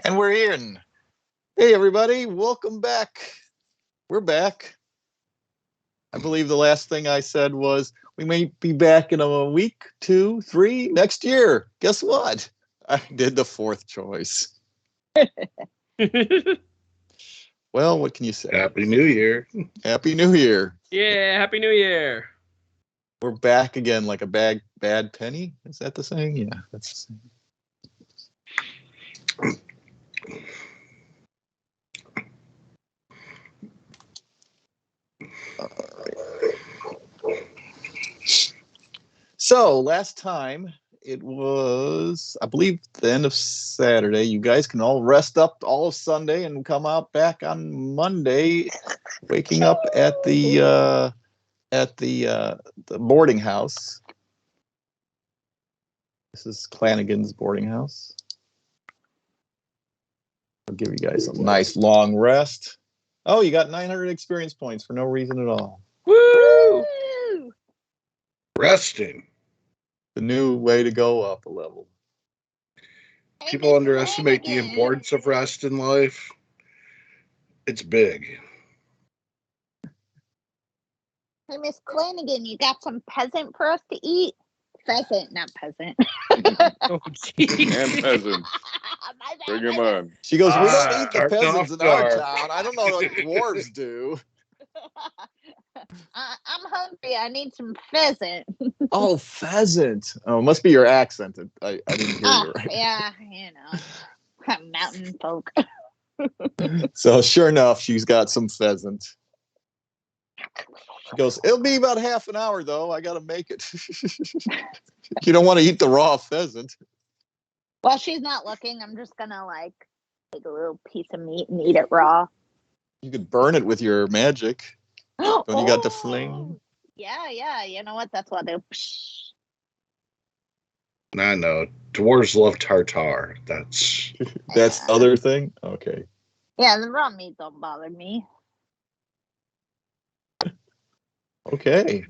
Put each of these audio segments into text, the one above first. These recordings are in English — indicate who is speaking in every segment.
Speaker 1: And we're in. Hey, everybody. Welcome back. We're back. I believe the last thing I said was we may be back in a week, 2, 3, next year. Guess what? I did the fourth choice. Well, what can you say?
Speaker 2: Happy New Year.
Speaker 1: Happy New Year.
Speaker 3: Yeah, Happy New Year.
Speaker 1: We're back again like a bad penny. Is that the saying? Yeah, that's the saying. So last time it was, I believe, the end of Saturday. You guys can all rest up all of Sunday and come out back on Monday, waking up at the boarding house. This is Clanigan's boarding house. I'll give you guys a nice long rest. Oh, you got 900 experience points for no reason at all.
Speaker 3: Woo!
Speaker 2: Resting.
Speaker 1: The new way to go up a level.
Speaker 2: People underestimate the importance of rest in life. It's big.
Speaker 4: Hey, Miss Clanigan, you got some peasant for us to eat? Pheasant, not peasant.
Speaker 3: Oh, geez.
Speaker 5: And peasants. Bring him on.
Speaker 1: She goes, we don't eat the
Speaker 2: Dark
Speaker 1: peasants in
Speaker 2: dark.
Speaker 1: our town. I don't know what dwarves do.
Speaker 4: I'm hungry. I need some pheasant.
Speaker 1: Oh, pheasant. Oh, it must be your accent. I didn't hear you right.
Speaker 4: Yeah, mountain folk.
Speaker 1: So sure enough, she's got some pheasant. She goes, it'll be about half an hour, though. I got to make it. You don't want to eat the raw pheasant.
Speaker 4: Well, she's not looking. I'm just going to, take a little piece of meat and eat it raw.
Speaker 1: You could burn it with your magic. Don't you got the fling?
Speaker 4: Yeah. You know what? That's what I do.
Speaker 2: I know. Dwarves love tartar. That's
Speaker 1: the other thing? Okay.
Speaker 4: Yeah, the raw meat don't bother me.
Speaker 1: Okay.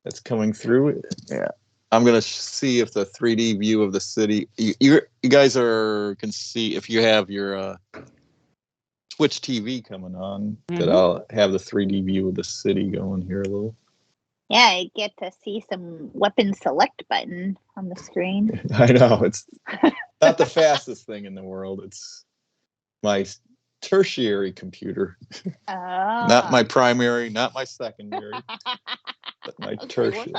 Speaker 1: That's coming through. Yeah. I'm going to see if the 3D view of the city, you guys can see if you have your Twitch TV coming on, that I'll have the 3D view of the city going here a little.
Speaker 4: Yeah, I get to see some weapon select button on the screen.
Speaker 1: I know. It's not the fastest thing in the world. It's my tertiary computer.
Speaker 4: Oh.
Speaker 1: Not my primary, not my secondary, but my tertiary.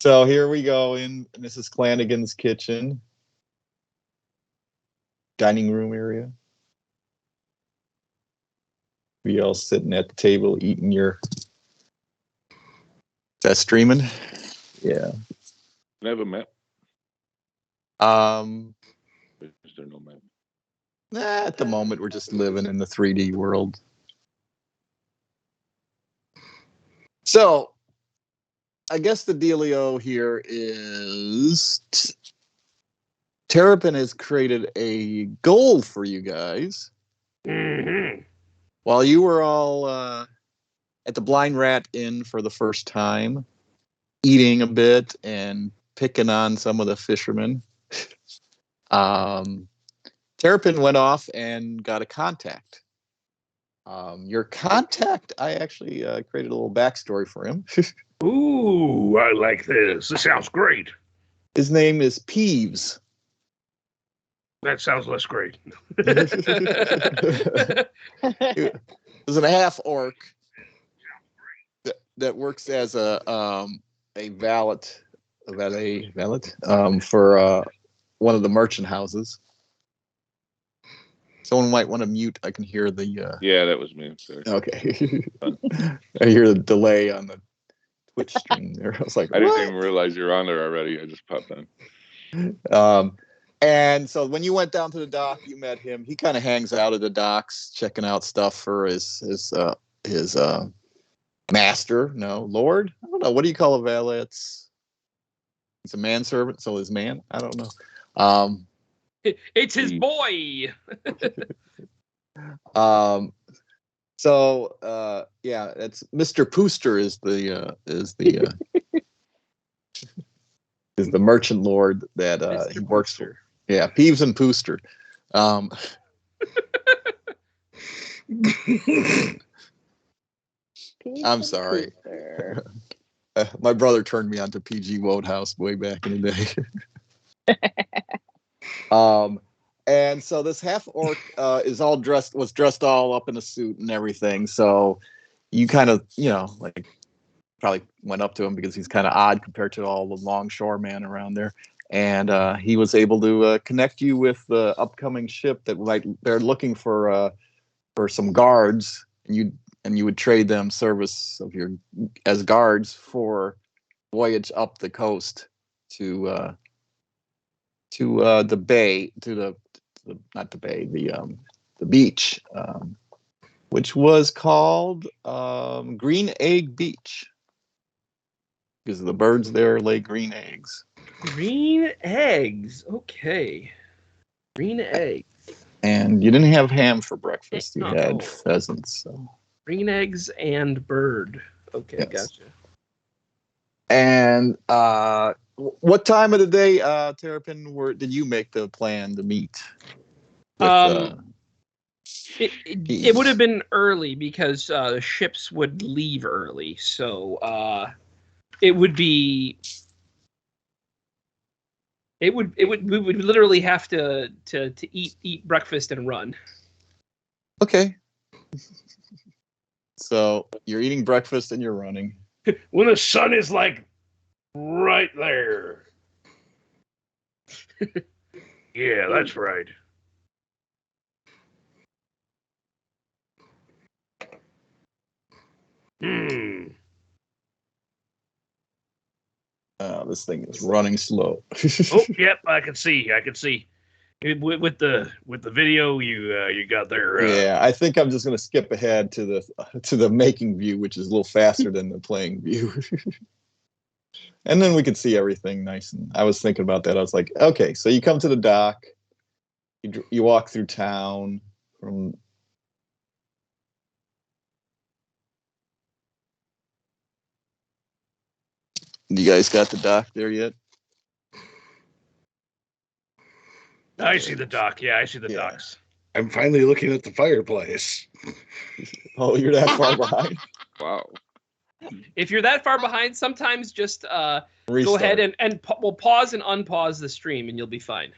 Speaker 1: So here we go in Mrs. Clanigan's kitchen. Dining room area. We all sitting at the table eating your... Is that streaming? Yeah.
Speaker 5: Never met. Is there no map?
Speaker 1: At the moment, we're just living in the 3D world. So, I guess the dealio here is Terrapin has created a goal for you guys.
Speaker 3: Mm-hmm.
Speaker 1: While you were all at the Blind Rat Inn for the first time, eating a bit and picking on some of the fishermen, Terrapin went off and got a contact. Your contact, I actually created a little backstory for him.
Speaker 3: Ooh, I like this. This sounds great.
Speaker 1: His name is Peeves.
Speaker 3: That sounds less great.
Speaker 1: He was a half orc that works as a valet for one of the merchant houses. Someone might want to mute. I can hear the.
Speaker 5: Yeah, that was me. Sorry.
Speaker 1: Okay. I hear the delay on the Twitch stream there. I was like,
Speaker 5: I didn't even realize you're on there already. I just popped on.
Speaker 1: And so when you went down to the dock, you met him. He kind of hangs out at the docks, checking out stuff for his master. No, lord. I don't know. What do you call a valet? He's a manservant, so his man. I don't know.
Speaker 3: It's his boy.
Speaker 1: So yeah, it's Mr. Pooster is the is the merchant lord that he works for. Yeah, Peeves and Pooster. I'm sorry. My brother turned me on to PG Wodehouse way back in the day. And so this half orc was dressed all up in a suit and everything. So you kind of, like probably went up to him because he's kind of odd compared to all the longshoremen around there. And he was able to connect you with the upcoming ship that they're looking for some guards, and you would trade them service as guards for voyage up the coast to the bay, not the bay, the beach, which was called Green Egg Beach, because the birds there lay green eggs.
Speaker 6: Green eggs. Okay. Green eggs.
Speaker 1: And you didn't have ham for breakfast. You had pheasants. So.
Speaker 6: Green eggs and bird. Okay, yes. Gotcha.
Speaker 1: And what time of the day, Terrapin, did you make the plan to meet?
Speaker 6: It would have been early because the ships would leave early, so it would be. We would literally have to eat breakfast and run.
Speaker 1: Okay. So you're eating breakfast and you're running.
Speaker 3: When the sun is like right there. Yeah, that's right.
Speaker 1: This thing is running slow.
Speaker 3: Oh, yep, I can see. With the video you got there.
Speaker 1: Yeah, I think I'm just gonna skip ahead to the making view, which is a little faster than the playing view. And then we could see everything nice. And I was thinking about that. I was like, okay, so you come to the dock, you walk through town from. You guys got the dock there yet?
Speaker 3: I see the dock. Yeah, I see the docks.
Speaker 2: I'm finally looking at the fireplace.
Speaker 1: Oh, you're that far behind?
Speaker 5: Wow.
Speaker 6: If you're that far behind, sometimes just go ahead and we'll pause and unpause the stream, and you'll be fine.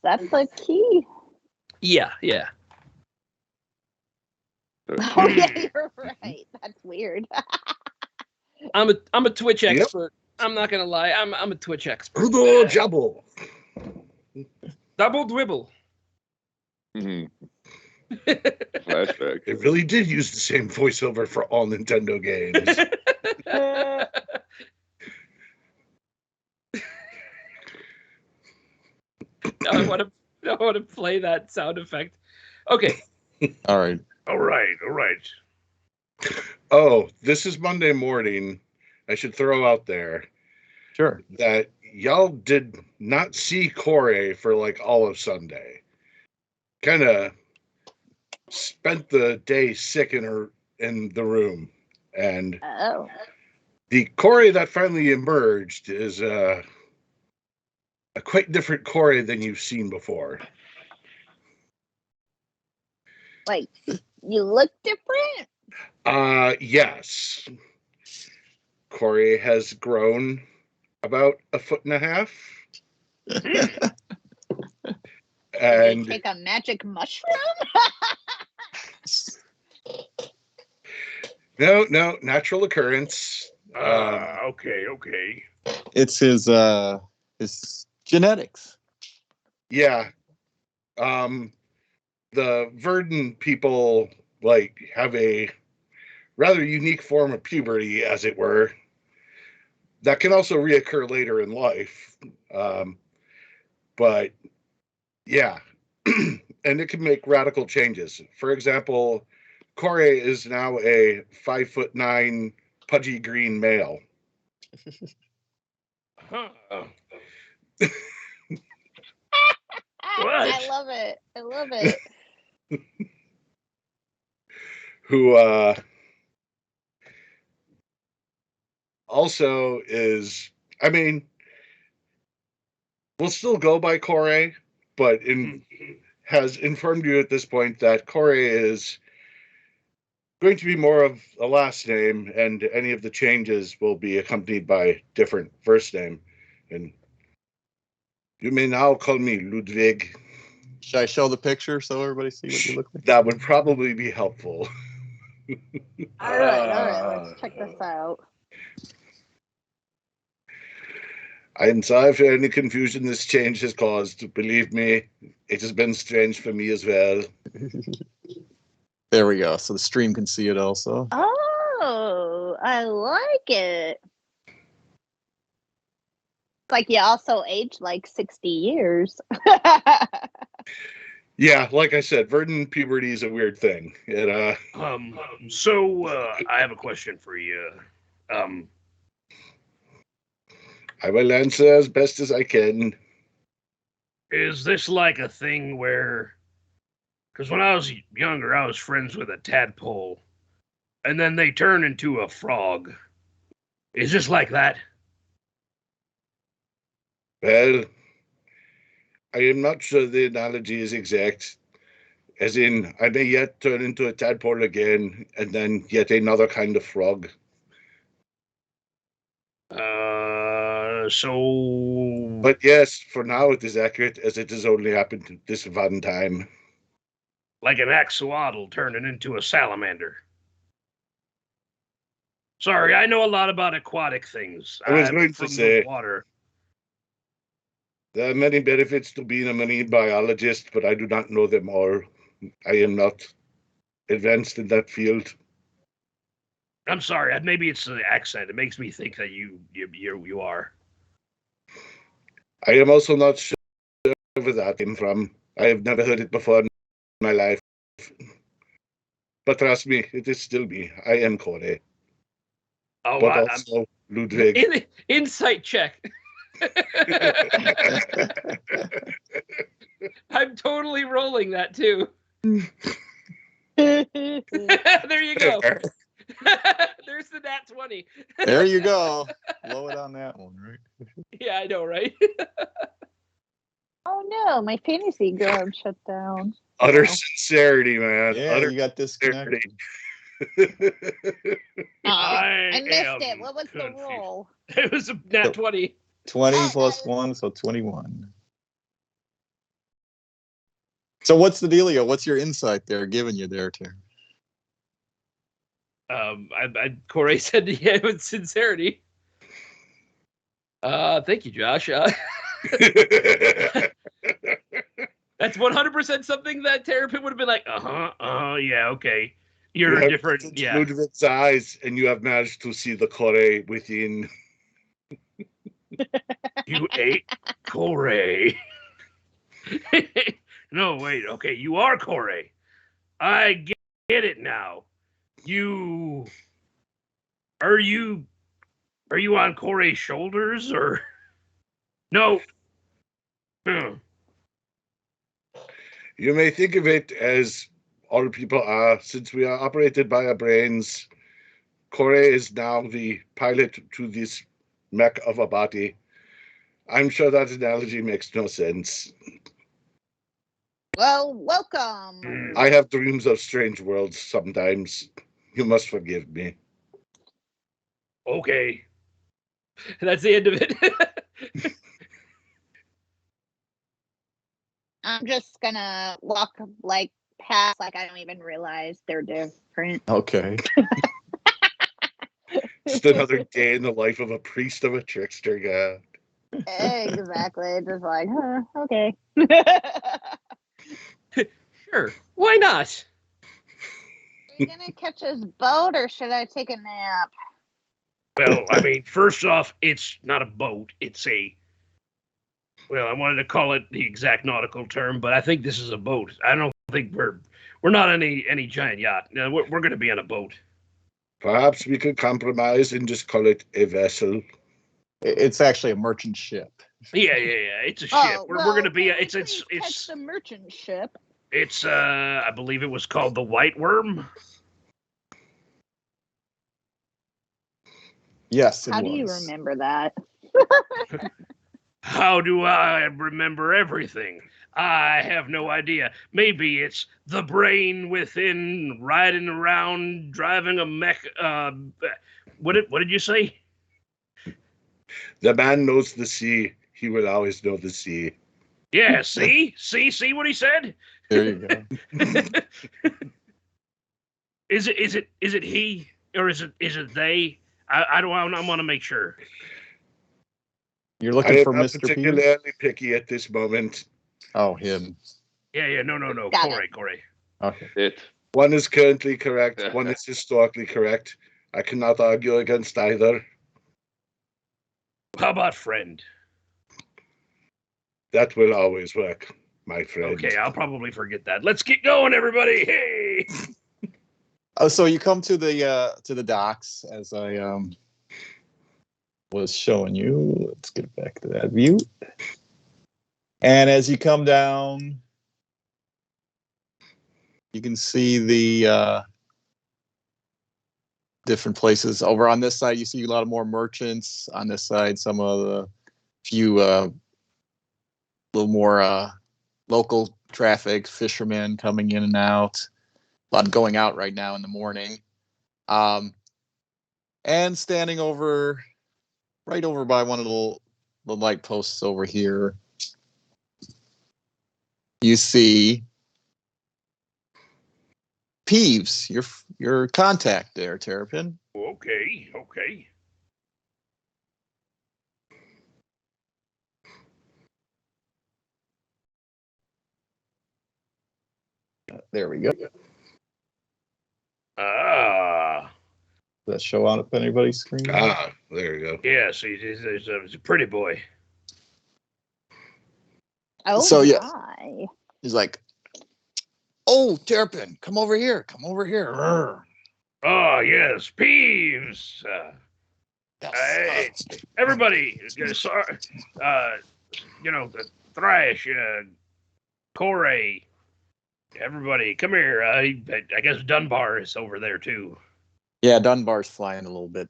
Speaker 4: That's the key.
Speaker 6: Yeah.
Speaker 4: Oh yeah, you're right. That's weird.
Speaker 6: I'm a Twitch expert. I'm not gonna lie. I'm a Twitch expert.
Speaker 2: Jabble.
Speaker 6: Double dribble.
Speaker 5: Mm-hmm. Flashback.
Speaker 2: It really did use the same voiceover for all Nintendo games.
Speaker 6: I want to play that sound effect. Okay.
Speaker 1: All right.
Speaker 2: Oh, this is Monday morning. I should throw out there.
Speaker 1: Sure.
Speaker 2: That y'all did not see Corey for like all of Sunday. Kind of spent the day sick in the room, and the Corey that finally emerged is a quite different Corey than you've seen before.
Speaker 4: Like, you look different?
Speaker 2: Yes. Corey has grown about 1.5 feet. And
Speaker 4: did they take a magic mushroom?
Speaker 2: No, natural occurrence.
Speaker 3: Okay.
Speaker 1: It's his genetics.
Speaker 2: Yeah. The Verdant people have a rather unique form of puberty, as it were, that can also reoccur later in life. But yeah, and it can make radical changes. For example, Corey is now a 5'9" pudgy green male.
Speaker 4: I love it.
Speaker 2: Who also is I mean, we'll still go by Corey, but has informed you at this point that Corey is going to be more of a last name, and any of the changes will be accompanied by different first name. And you may now call me Ludwig.
Speaker 1: Should I show the picture so everybody see what you look like?
Speaker 2: That would probably be helpful.
Speaker 4: All right, let's check this out.
Speaker 2: I am sorry for any confusion this change has caused. Believe me, it has been strange for me as well.
Speaker 1: There we go. So the stream can see it also.
Speaker 4: Oh, I like it. It's like you also aged like 60 years.
Speaker 2: Yeah, like I said, verdant puberty is a weird thing.
Speaker 3: So I have a question for you.
Speaker 2: I will answer as best as I can.
Speaker 3: Is this like a thing where, because when I was younger, I was friends with a tadpole, and then they turn into a frog. Is this like that?
Speaker 2: Well, I am not sure the analogy is exact. As in, I may yet turn into a tadpole again, and then yet another kind of frog. But yes, for now it is accurate, as it has only happened this one time.
Speaker 3: Like an axolotl turning into a salamander. Sorry, I know a lot about aquatic things.
Speaker 2: I was
Speaker 3: I'm
Speaker 2: going to
Speaker 3: from
Speaker 2: say-
Speaker 3: the water.
Speaker 2: There are many benefits to being a marine biologist, but I do not know them all. I am not advanced in that field.
Speaker 3: I'm sorry. Maybe it's the accent. It makes me think that you are.
Speaker 2: I am also not sure where that came from. I have never heard it before in my life. But trust me, it is still me. I am Corey.
Speaker 3: Oh,
Speaker 2: But also Ludwig.
Speaker 6: Insight check. I'm totally rolling that too. There you go. There's the nat 20.
Speaker 1: There you go. Blow it on that one, right?
Speaker 6: Yeah, I know, right?
Speaker 4: Oh no, my fantasy ground shut down.
Speaker 2: Utter
Speaker 4: Oh.
Speaker 2: sincerity, man.
Speaker 1: Yeah,
Speaker 2: Utter
Speaker 1: you got disconnected.
Speaker 4: I missed it. What was the
Speaker 3: confused.
Speaker 4: roll?
Speaker 6: It was a nat 20.
Speaker 1: 20 plus 1, so 21. So what's the dealio? What's your insight there giving you there, Terry?
Speaker 6: Corey said, yeah, with sincerity. Thank you, Josh. That's 100% something that Terrapin would have been like, yeah, okay. You're
Speaker 2: You
Speaker 6: different,
Speaker 2: have
Speaker 6: yeah.
Speaker 2: Ludwig's eyes, and you have managed to see the Corey within.
Speaker 3: You ate Corey. No, wait. Okay, you are Corey. I get it now. Are you on Corey's shoulders or no?
Speaker 2: You may think of it as all people are, since we are operated by our brains. Corey is now the pilot to this mech of a body. I'm sure that analogy makes no sense.
Speaker 4: Well, welcome.
Speaker 2: I have dreams of strange worlds sometimes. You must forgive me.
Speaker 3: Okay.
Speaker 6: That's the end of it.
Speaker 4: I'm just gonna walk like past, like I don't even realize they're different.
Speaker 1: Okay.
Speaker 2: Just another day in the life of a priest of a trickster god.
Speaker 4: Exactly. Just like, huh, okay.
Speaker 6: Sure. Why not?
Speaker 4: Are you gonna catch his boat or should I take a nap?
Speaker 3: Well, I mean, first off, it's not a boat. It's a. Well, I wanted to call it the exact nautical term, but I think this is a boat. I don't think we're not any giant yacht. No, we're going to be on a boat.
Speaker 2: Perhaps we could compromise and just call it a vessel.
Speaker 1: It's actually a merchant ship.
Speaker 3: Yeah. It's a ship.
Speaker 4: Oh,
Speaker 3: We're going to be.
Speaker 4: It's
Speaker 3: It's
Speaker 4: the merchant ship.
Speaker 3: It's I believe it was called the White Worm.
Speaker 1: Yes, it
Speaker 4: How
Speaker 1: was.
Speaker 4: do you remember that?
Speaker 3: How do I remember everything? I have no idea. Maybe it's the brain within riding around, driving a mech. What did you say?
Speaker 2: The man knows the sea. He will always know the sea.
Speaker 3: Yeah, see what he said?
Speaker 1: There you go.
Speaker 3: Is it he or is it they? I want to make sure.
Speaker 1: You're
Speaker 2: I
Speaker 1: looking
Speaker 2: am
Speaker 1: for
Speaker 2: not
Speaker 1: Mr. P?
Speaker 2: particularly picky at this moment.
Speaker 1: Oh, him.
Speaker 3: Yeah, no.
Speaker 4: Got it.
Speaker 3: Corey.
Speaker 1: Okay.
Speaker 5: It.
Speaker 2: One is currently correct. One is historically correct. I cannot argue against either.
Speaker 3: How about friend?
Speaker 2: That will always work, my friend.
Speaker 3: Okay, I'll probably forget that. Let's get going, everybody. Hey.
Speaker 1: Oh, so you come to the docks as I was showing you. Let's get back to that view. And as you come down, you can see the different places. Over on this side, you see a lot of more merchants. On this side, some of the few little more local traffic, fishermen coming in and out. A lot going out right now in the morning. And standing right over by one of the light posts over here, you see Peeves, your contact there, Terrapin.
Speaker 3: Okay.
Speaker 1: There we go.
Speaker 3: Ah.
Speaker 1: Does that show up on anybody's screen?
Speaker 2: Ah, there you go.
Speaker 3: Yes, he's a pretty boy.
Speaker 4: Oh
Speaker 1: So, yeah.
Speaker 4: my.
Speaker 1: He's like, "Oh, Terrapin, come over here. Come over here." Rrr.
Speaker 3: Oh, yes, Peeves.
Speaker 1: Yes.
Speaker 3: Hey, everybody, sorry, the Thrash, Corey, everybody, come here. I guess Dunbar is over there too.
Speaker 1: Yeah, Dunbar's flying a little bit.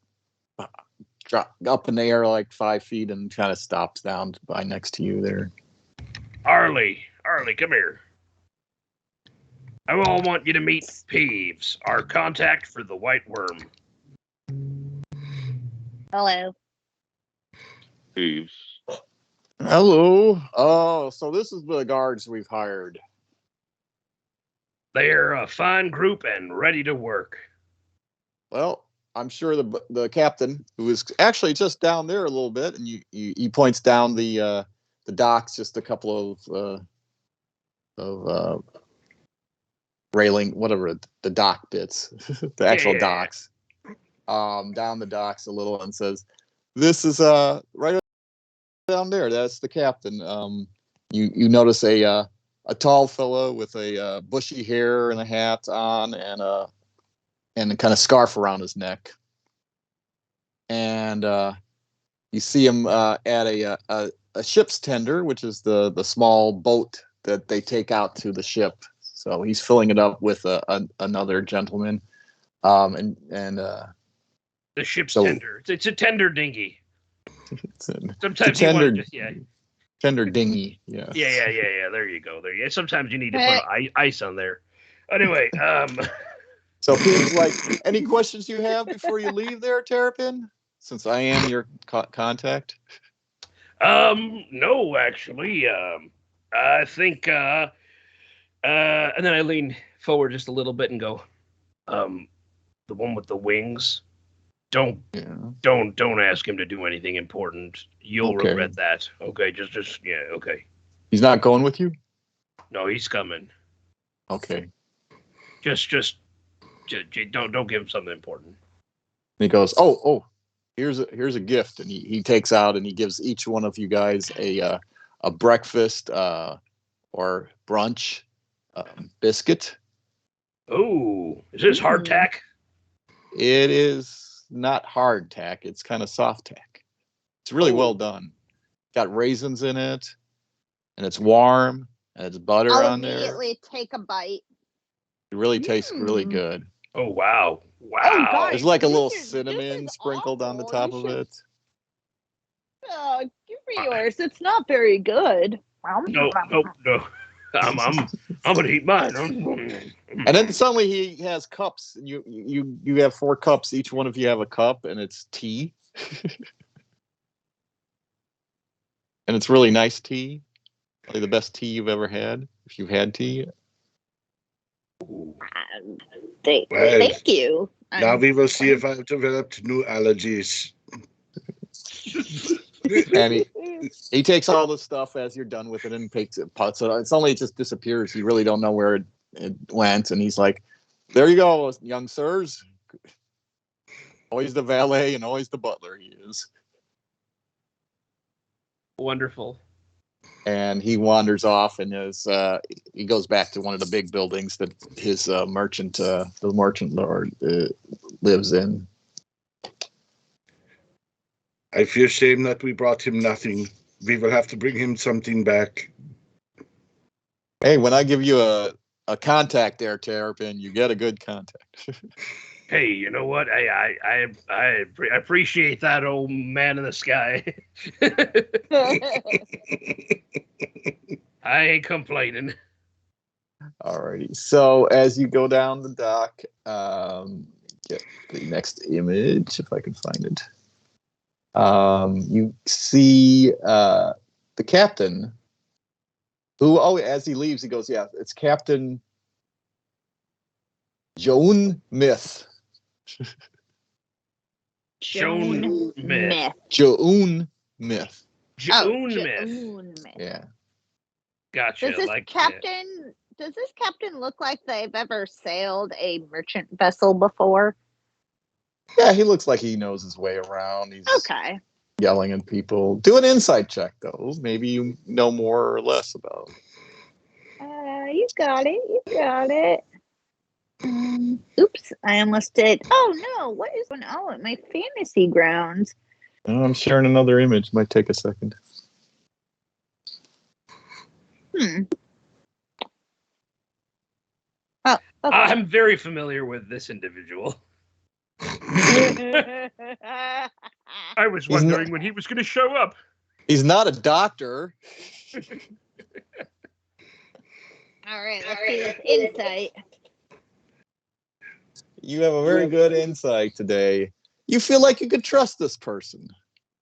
Speaker 1: Drop up in the air like 5 feet and kind of stops down by next to you there.
Speaker 3: Arlie, come here. I all want you to meet Peeves, our contact for the White Worm.
Speaker 4: Hello.
Speaker 5: Thieves.
Speaker 1: Hello. Oh, so this is the guards we've hired.
Speaker 3: They're a fine group and ready to work.
Speaker 1: Well, I'm sure the captain, who is actually just down there a little bit, and he points down the docks, just a couple of railing, whatever the dock bits, the actual docks, down the docks a little, and says, "This is right down there. That's the captain." You notice a tall fellow with a bushy hair and a hat on, and a kind of scarf around his neck. And you see him at a ship's tender, which is the small boat that they take out to the ship. So he's filling it up with another gentleman. And
Speaker 3: The ship's
Speaker 1: So-
Speaker 3: tender. It's a tender dinghy. Sometimes
Speaker 1: tender-
Speaker 3: you want to just,
Speaker 1: tender dinghy. Yeah.
Speaker 3: Yeah. There you go. Sometimes you need to put ice on there. Anyway,
Speaker 1: So Pete's like, any questions you have before you leave there, Terrapin? Since I am your contact.
Speaker 3: no, actually, I think, and then I lean forward just a little bit and go, the one with the wings. Don't ask him to do anything important. You'll regret that. Okay, just okay.
Speaker 1: He's not going with you?
Speaker 3: No, he's coming.
Speaker 1: Okay.
Speaker 3: Just don't give him something important.
Speaker 1: And he goes, oh, here's a gift, and he takes out and he gives each one of you guys a breakfast or brunch biscuit.
Speaker 3: Oh, is this hardtack?
Speaker 1: It is not hardtack. It's kind of soft tack. It's really well done. Got raisins in it, and it's warm, and it's butter
Speaker 4: I'll
Speaker 1: on there.
Speaker 4: immediately take a bite.
Speaker 1: It really tastes really good.
Speaker 3: Oh wow!
Speaker 4: Oh, God.
Speaker 1: There's like a little
Speaker 4: This is
Speaker 1: cinnamon sprinkled on the
Speaker 4: awful.
Speaker 1: top
Speaker 4: You
Speaker 1: of
Speaker 4: should-
Speaker 1: it.
Speaker 4: Oh, give me yours. It's not very good.
Speaker 3: No. I'm gonna eat mine.
Speaker 1: And then suddenly he has cups. You have 4 cups. Each one of you have a cup, and it's tea. And it's really nice tea. Probably the best tea you've ever had, if you've had tea.
Speaker 4: Thank you.
Speaker 2: Now we will see if I've developed new allergies.
Speaker 1: And he takes all the stuff as you're done with it and takes it, puts it. It's only it just disappears. You really don't know where it went. And he's like, "There you go, young sirs. Always the valet and always the butler." He is.
Speaker 6: Wonderful.
Speaker 1: And he wanders off and he goes back to one of the big buildings that his the merchant lord lives in.
Speaker 2: I feel shame that we brought him nothing. We will have to bring him something back.
Speaker 1: Hey, when I give you a contact there, Terrapin, you get a good contact.
Speaker 3: Hey, you know what? I appreciate that, old man in the sky. I ain't complaining.
Speaker 1: Alrighty. So as you go down the dock, get the next image if I can find it. You see the captain, who as he leaves, he goes, "Yeah, it's Captain Joan Myth."
Speaker 3: Joan Myth.
Speaker 1: Joan Myth.
Speaker 3: Joan Myth.
Speaker 1: Yeah.
Speaker 3: Gotcha.
Speaker 4: Does this captain look like they've ever sailed a merchant vessel before?
Speaker 1: Yeah, he looks like he knows his way around. He's
Speaker 4: Okay.
Speaker 1: yelling at people. Do an insight check, though. Maybe you know more or less about him.
Speaker 4: You got it. Oops, I almost did. Oh no, what is going on at my fantasy grounds?
Speaker 1: Oh, I'm sharing another image. Might take a second.
Speaker 4: Oh, okay.
Speaker 3: I'm very familiar with this individual. I was wondering when he was going to show up.
Speaker 1: He's not a doctor.
Speaker 4: All right, let's see this insight.
Speaker 1: You have a very good insight today. You feel like you could trust this person.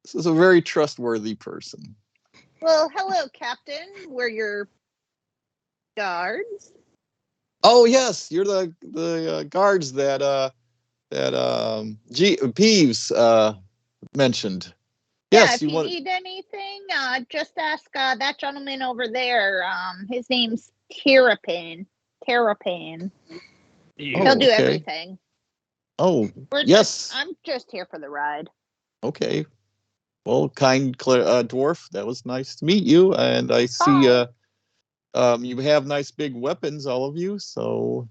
Speaker 1: This is a very trustworthy person.
Speaker 4: Well, hello, Captain. We're your guards.
Speaker 1: Oh yes, you're the guards that Peeves mentioned. Yes,
Speaker 4: If you need anything, just ask that gentleman over there. His name's Terapin. He'll do everything.
Speaker 1: Oh, yes.
Speaker 4: I'm just here for the ride.
Speaker 1: Okay. Well, kind dwarf, that was nice to meet you. And I see you have nice big weapons, all of you. So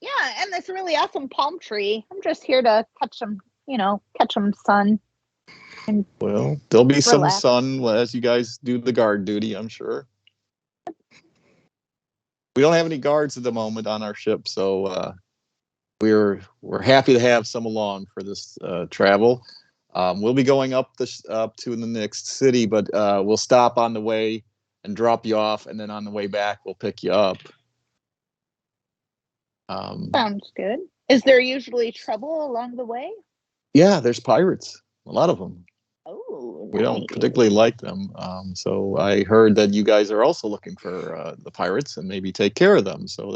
Speaker 4: yeah, and this really awesome palm tree. I'm just here to catch some sun. And
Speaker 1: well, there'll be some sun as you guys do the guard duty, I'm sure. We don't have any guards at the moment on our ship, so we're happy to have some along for this travel. We'll be going up to the next city, but we'll stop on the way and drop you off, and then on the way back we'll pick you up.
Speaker 4: Sounds good. Is there usually trouble along the way?
Speaker 1: Yeah, there's pirates, a lot of them.
Speaker 4: Oh,
Speaker 1: we don't particularly like them. So I heard that you guys are also looking for the pirates and maybe take care of them. So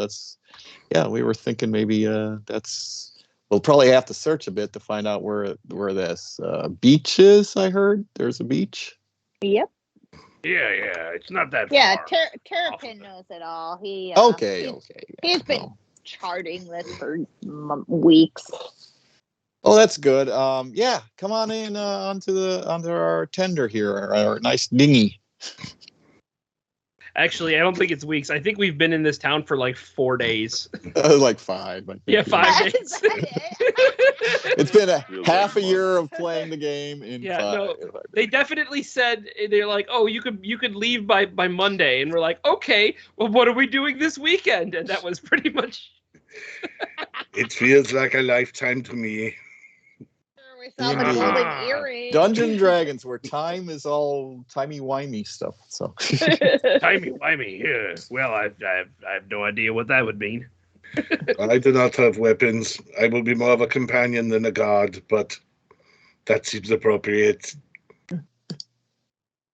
Speaker 1: we were thinking maybe we'll probably have to search a bit to find out where this beach is. I heard there's a beach.
Speaker 4: Yep.
Speaker 3: Yeah, it's not that far.
Speaker 4: Yeah, Terrapin knows it all. He's been charting this for weeks.
Speaker 1: Oh, that's good. Come on in onto our tender here, our nice dinghy.
Speaker 6: Actually, I don't think it's weeks. I think we've been in this town for like 4 days.
Speaker 1: Like 5. I think.
Speaker 6: Yeah, 5 days.
Speaker 1: It's been half a year of playing the game in 5.
Speaker 6: No, they definitely said, they're like, oh, you could leave by Monday, and we're like, okay, well, what are we doing this weekend? And that was pretty much.
Speaker 2: It feels like a lifetime to me.
Speaker 4: we saw the
Speaker 1: Indeed.
Speaker 4: golden earring.
Speaker 1: Dungeons and Dragons, where time is all timey-wimey stuff. So
Speaker 3: Timey-wimey, yeah. Well, I have no idea what that would mean.
Speaker 2: I do not have weapons. I will be more of a companion than a god, but that seems appropriate.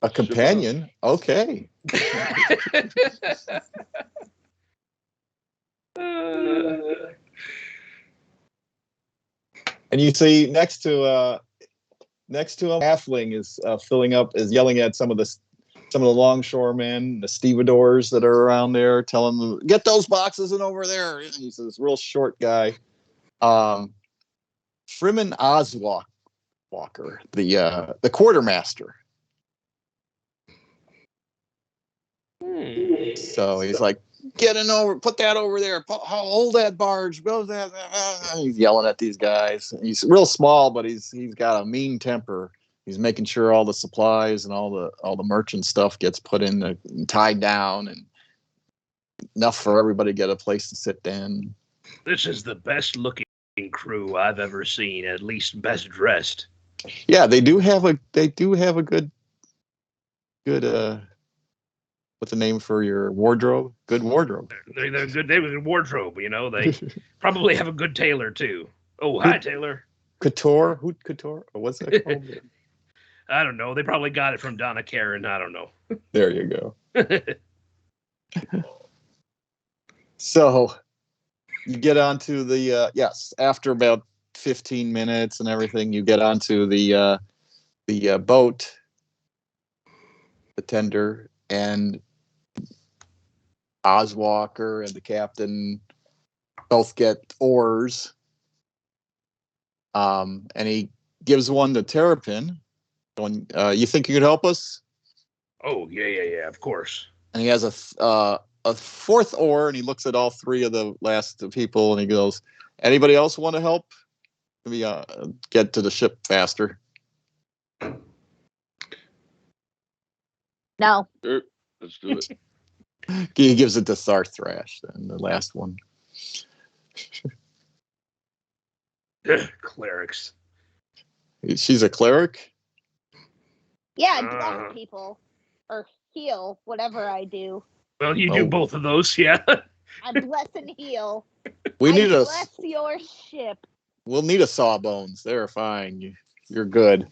Speaker 1: a companion, okay. And you see next to a halfling is filling up, is yelling at some of the longshoremen, the stevedores that are around there, telling them, get those boxes in over there. And he's this real short guy. Freeman Walker, the quartermaster. So he's like, get in over, put that over there, hold that barge, build that. He's yelling at these guys. He's real small, but he's got a mean temper. He's making sure all the supplies and all the merchant stuff gets put in and tied down, and enough for everybody to get a place to sit down.
Speaker 3: This is the best looking crew I've ever seen, at least best dressed.
Speaker 1: Yeah, they do have a good what's the name for your wardrobe? Good wardrobe.
Speaker 3: They're good. They have a wardrobe, They probably have a good tailor too. Oh, hi, tailor.
Speaker 1: Couture? Hoot couture? Or what's that called?
Speaker 3: I don't know. They probably got it from Donna Karen. I don't know.
Speaker 1: There you go. So you get onto the yes, after about 15 minutes and everything, you get onto the boat, the tender, and Oswalker and the captain both get oars. And he gives one to Terrapin, going, you think you could help us?
Speaker 3: Oh, yeah, of course.
Speaker 1: And he has a fourth oar, and he looks at all three of the last people, and he goes, anybody else want to help? Let me get to the ship faster.
Speaker 4: No.
Speaker 5: Sure, let's do it.
Speaker 1: He gives it to Tharthrash, then the last one.
Speaker 3: Clerics.
Speaker 1: She's a cleric?
Speaker 4: Yeah, I bless people. Or heal, whatever I do.
Speaker 3: Well, you do both of those, yeah.
Speaker 4: I bless and heal.
Speaker 1: We need
Speaker 4: bless your ship.
Speaker 1: We'll need a sawbones. They're fine. You're good.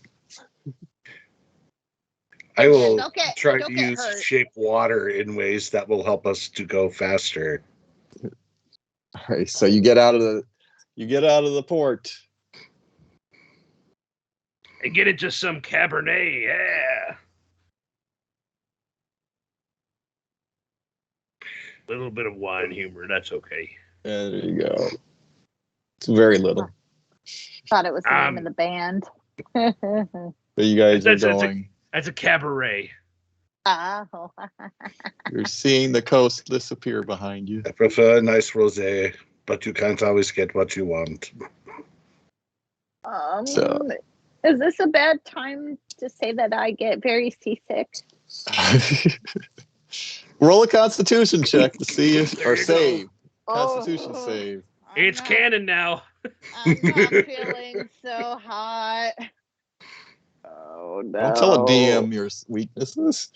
Speaker 2: I will try
Speaker 4: don't
Speaker 2: to
Speaker 4: get
Speaker 2: use
Speaker 4: hurt.
Speaker 2: shape water in ways that will help us to go faster.
Speaker 1: All right, so you get out of the port.
Speaker 3: And get it just some Cabernet, yeah. A little bit of wine humor, that's okay.
Speaker 1: There you go. It's very little.
Speaker 4: Thought it was the name of the band.
Speaker 1: So you guys are going.
Speaker 3: That's a cabaret.
Speaker 4: Oh.
Speaker 1: You're seeing the coast disappear behind you.
Speaker 2: I prefer a nice rosé, but you can't always get what you want.
Speaker 1: So.
Speaker 4: Is this a bad time to say that I get very seasick?
Speaker 1: Roll a Constitution check to see if or save.
Speaker 4: Go.
Speaker 1: Constitution save.
Speaker 3: It's canon now.
Speaker 4: I'm not feeling so hot. Oh no!
Speaker 1: Don't tell a DM your weaknesses.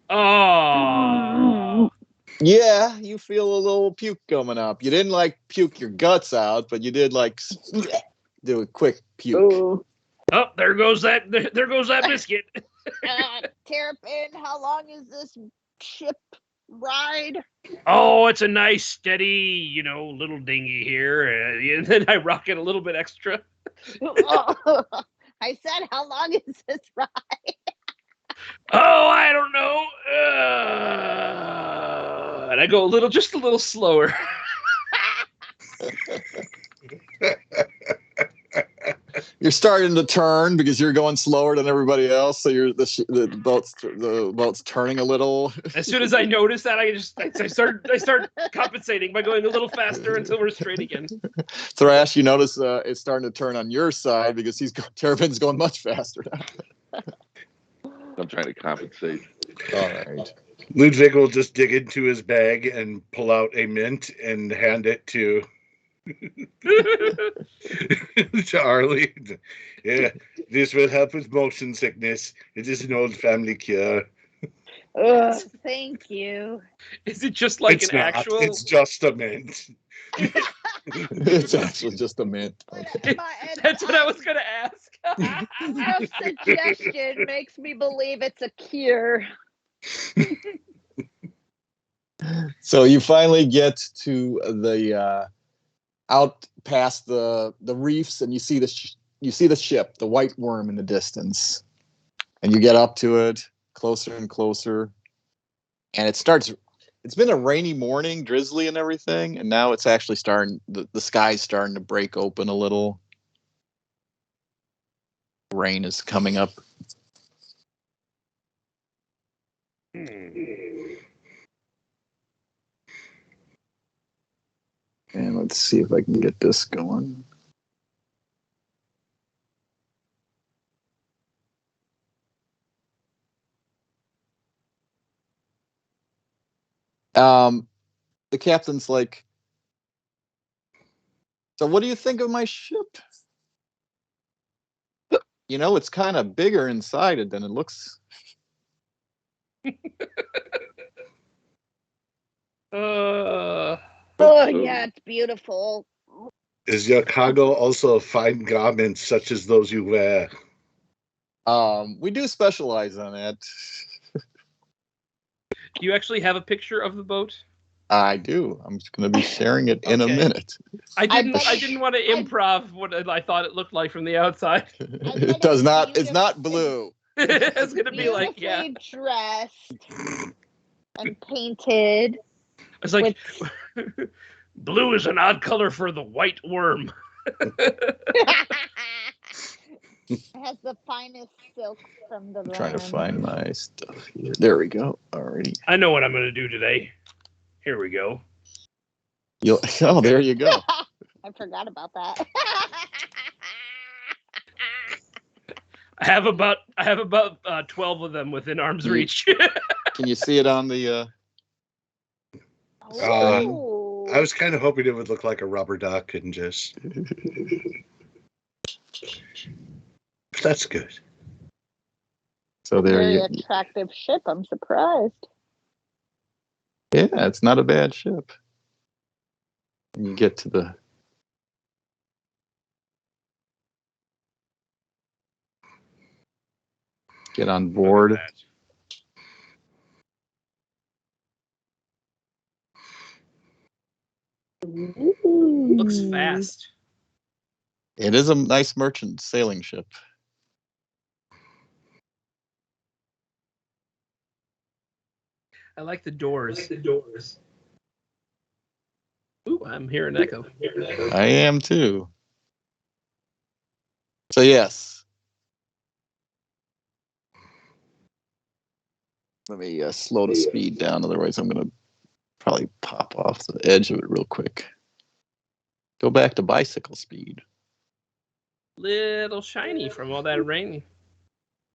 Speaker 3: Oh.
Speaker 1: Yeah, you feel a little puke coming up. You didn't puke your guts out, but you did do a quick puke.
Speaker 4: Ooh.
Speaker 3: Oh, there goes that biscuit.
Speaker 4: Terrapin, how long is this ship ride?
Speaker 3: Oh, it's a nice, steady, little dinghy here. And then I rock it a little bit extra.
Speaker 4: I said, how long is this ride?
Speaker 3: Oh, I don't know. And I go just a little slower.
Speaker 1: You're starting to turn because you're going slower than everybody else, so the boat's turning a little.
Speaker 3: As soon as I notice that, I start compensating by going a little faster until we're straight again.
Speaker 1: Thrash, you notice it's starting to turn on your side because Terrapin's going much faster now.
Speaker 5: I'm trying to compensate.
Speaker 1: All right.
Speaker 2: Ludwig will just dig into his bag and pull out a mint and hand it to Charlie. Yeah, this will help with motion sickness. It is an old family cure.
Speaker 4: Thank you.
Speaker 6: Is it just like
Speaker 2: It's
Speaker 6: an
Speaker 2: not.
Speaker 6: actual?
Speaker 2: It's just a mint.
Speaker 1: It's actually just a mint. Okay.
Speaker 6: That's what I was gonna ask.
Speaker 4: Your suggestion makes me believe it's a cure.
Speaker 1: So you finally get to the out past the reefs, and you see the ship, the White Worm, in the distance, and you get up to it, closer and closer, and it starts. It's been a rainy morning, drizzly and everything, and now it's actually starting. The sky's starting to break open a little. Rain is coming up. And let's see if I can get this going. The captain's like, so what do you think of my ship? You know, it's kind of bigger inside it than it looks.
Speaker 4: Oh, yeah, it's beautiful.
Speaker 2: Is your cargo also fine garments such as those you wear?
Speaker 1: We do specialize on that.
Speaker 6: Do you actually have a picture of the boat?
Speaker 1: I do. I'm just going to be sharing it in a
Speaker 6: Okay.
Speaker 1: minute.
Speaker 6: I didn't
Speaker 4: bet-
Speaker 6: want to improv what I thought it looked like from the outside.
Speaker 1: It does not. It's not blue.
Speaker 6: It's gonna be like, yeah.
Speaker 4: Beautifully dressed and painted.
Speaker 6: It's like blue is an odd color for the White Worm.
Speaker 4: It has the finest silk from the
Speaker 1: I'm trying to
Speaker 4: land.
Speaker 1: find my stuff here. There we go. Alrighty.
Speaker 3: I know what I'm going to do today. Here we go.
Speaker 1: Oh, there you go.
Speaker 4: I forgot about that.
Speaker 3: I have about 12 of them within arm's reach.
Speaker 1: Can you see it on the?
Speaker 4: Ooh.
Speaker 2: I was kind of hoping it would look like a rubber duck and just. That's good.
Speaker 1: So there
Speaker 4: Very
Speaker 1: you.
Speaker 4: attractive ship. I'm surprised.
Speaker 1: Yeah, it's not a bad ship. And you get to the. Get on board.
Speaker 6: Looks fast.
Speaker 1: It is a nice merchant sailing ship.
Speaker 6: I like the doors. Ooh, I'm hearing echo.
Speaker 1: I am too. So yes. Let me slow the speed down. Otherwise, I'm going to probably pop off the edge of it real quick. Go back to bicycle speed.
Speaker 6: Little shiny from all that rain.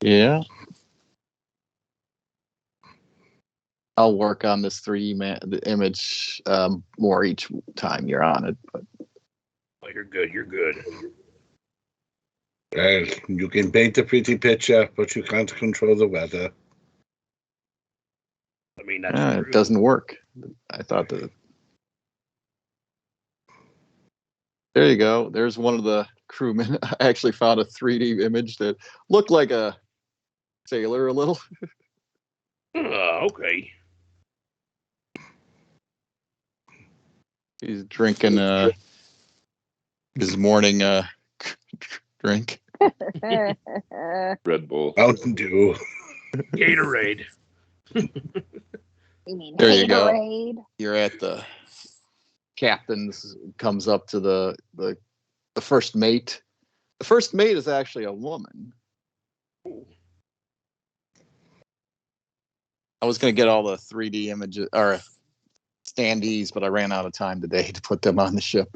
Speaker 1: Yeah. I'll work on this 3D the image more each time you're on it. But
Speaker 3: Oh, you're good. You're good.
Speaker 2: Well, you can paint a pretty picture, but you can't control the weather.
Speaker 3: I mean, that's true.
Speaker 1: it doesn't work. I thought that. There you go. There's one of the crewmen. I actually found a 3D image that looked like a sailor a little.
Speaker 3: Okay.
Speaker 1: He's drinking his morning drink.
Speaker 5: Red Bull.
Speaker 2: Mountain Dew.
Speaker 3: Gatorade.
Speaker 4: You mean
Speaker 1: There you go.
Speaker 4: Haterade?
Speaker 1: You're at the captain's, comes up to the first mate. The first mate is actually a woman. I was going to get all the 3D images or standees, but I ran out of time today to put them on the ship.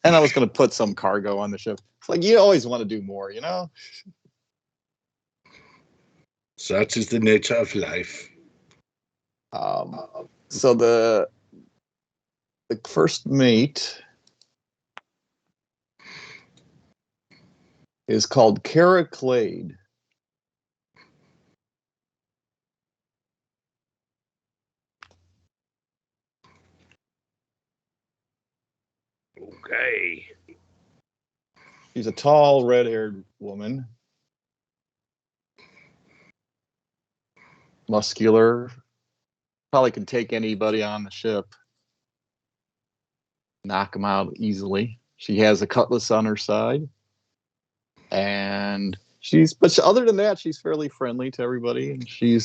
Speaker 1: And I was going to put some cargo on the ship. It's like you always want to do more, you know?
Speaker 2: Such is the nature of life.
Speaker 1: So the first mate is called Caraclade.
Speaker 3: Okay.
Speaker 1: She's a tall, red-haired woman. Muscular. Probably can take anybody on the ship. Knock them out easily. She has a cutlass on her side. And other than that, she's fairly friendly to everybody. And she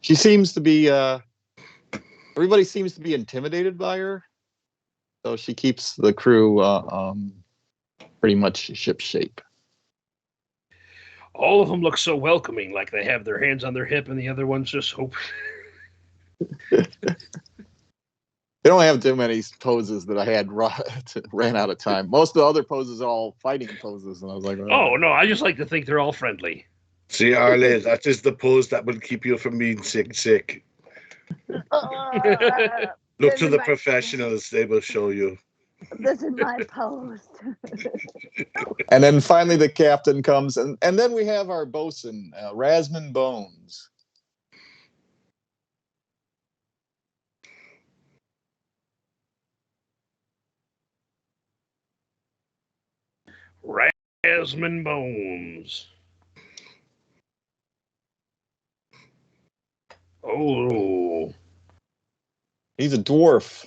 Speaker 1: seems to be, everybody seems to be intimidated by her. So she keeps the crew pretty much ship shape.
Speaker 3: All of them look so welcoming, like they have their hands on their hip, and the other ones just hope.
Speaker 1: They don't have too many poses that I had ran out of time. Most of the other poses are all fighting poses, and I was like,
Speaker 3: Oh no, I just like to think they're all friendly.
Speaker 2: See, Arlie, that is the pose that will keep you from being sick. Look to the professionals; they will show you.
Speaker 4: This is my post.
Speaker 1: And then finally the captain comes, and then we have our bosun, Rasmund Bones.
Speaker 3: Rasmund Bones. Oh.
Speaker 1: He's a dwarf.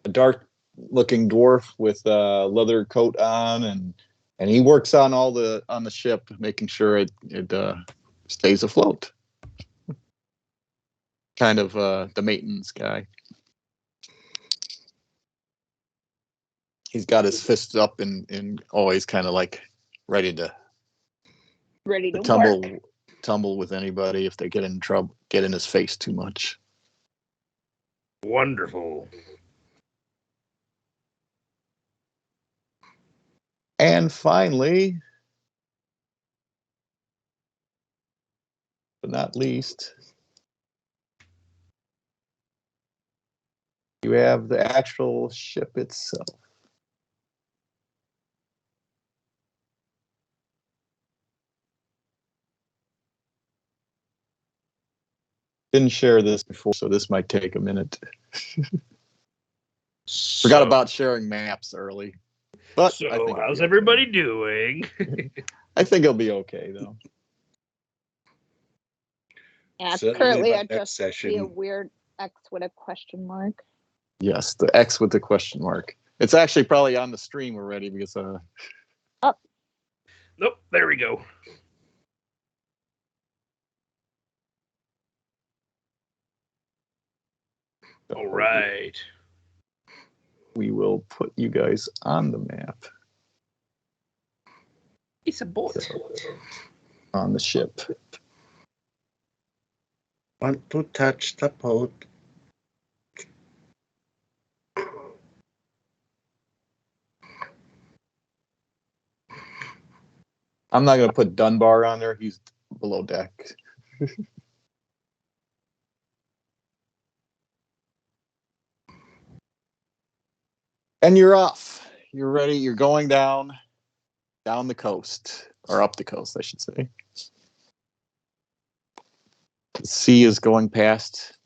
Speaker 1: A dark-looking dwarf with a leather coat on, and he works on the ship, making sure it stays afloat. Kind of the maintenance guy. He's got his fists up and always kind of like ready to tumble with anybody if they get in trouble, get in his face too much.
Speaker 3: Wonderful.
Speaker 1: And finally, but not least, you have the actual ship itself. Didn't share this before, so this might take a minute. Forgot about sharing maps early. But
Speaker 3: so
Speaker 1: I think
Speaker 3: how's everybody doing?
Speaker 1: I think it'll be okay, though.
Speaker 4: Yeah,
Speaker 2: Certainly
Speaker 4: currently
Speaker 2: by
Speaker 4: I
Speaker 2: next
Speaker 4: just see a
Speaker 2: session.
Speaker 4: weird X with a question mark.
Speaker 1: Yes, the X with the question mark. It's actually probably on the stream already because
Speaker 3: Nope, there we go. All right.
Speaker 1: We will put you guys on the map.
Speaker 6: It's a boat.
Speaker 1: On the ship.
Speaker 2: Want to touch the boat?
Speaker 1: I'm not going to put Dunbar on there. He's below deck. And you're off. You're ready. You're going down the coast, or up the coast, I should say. The sea is going past.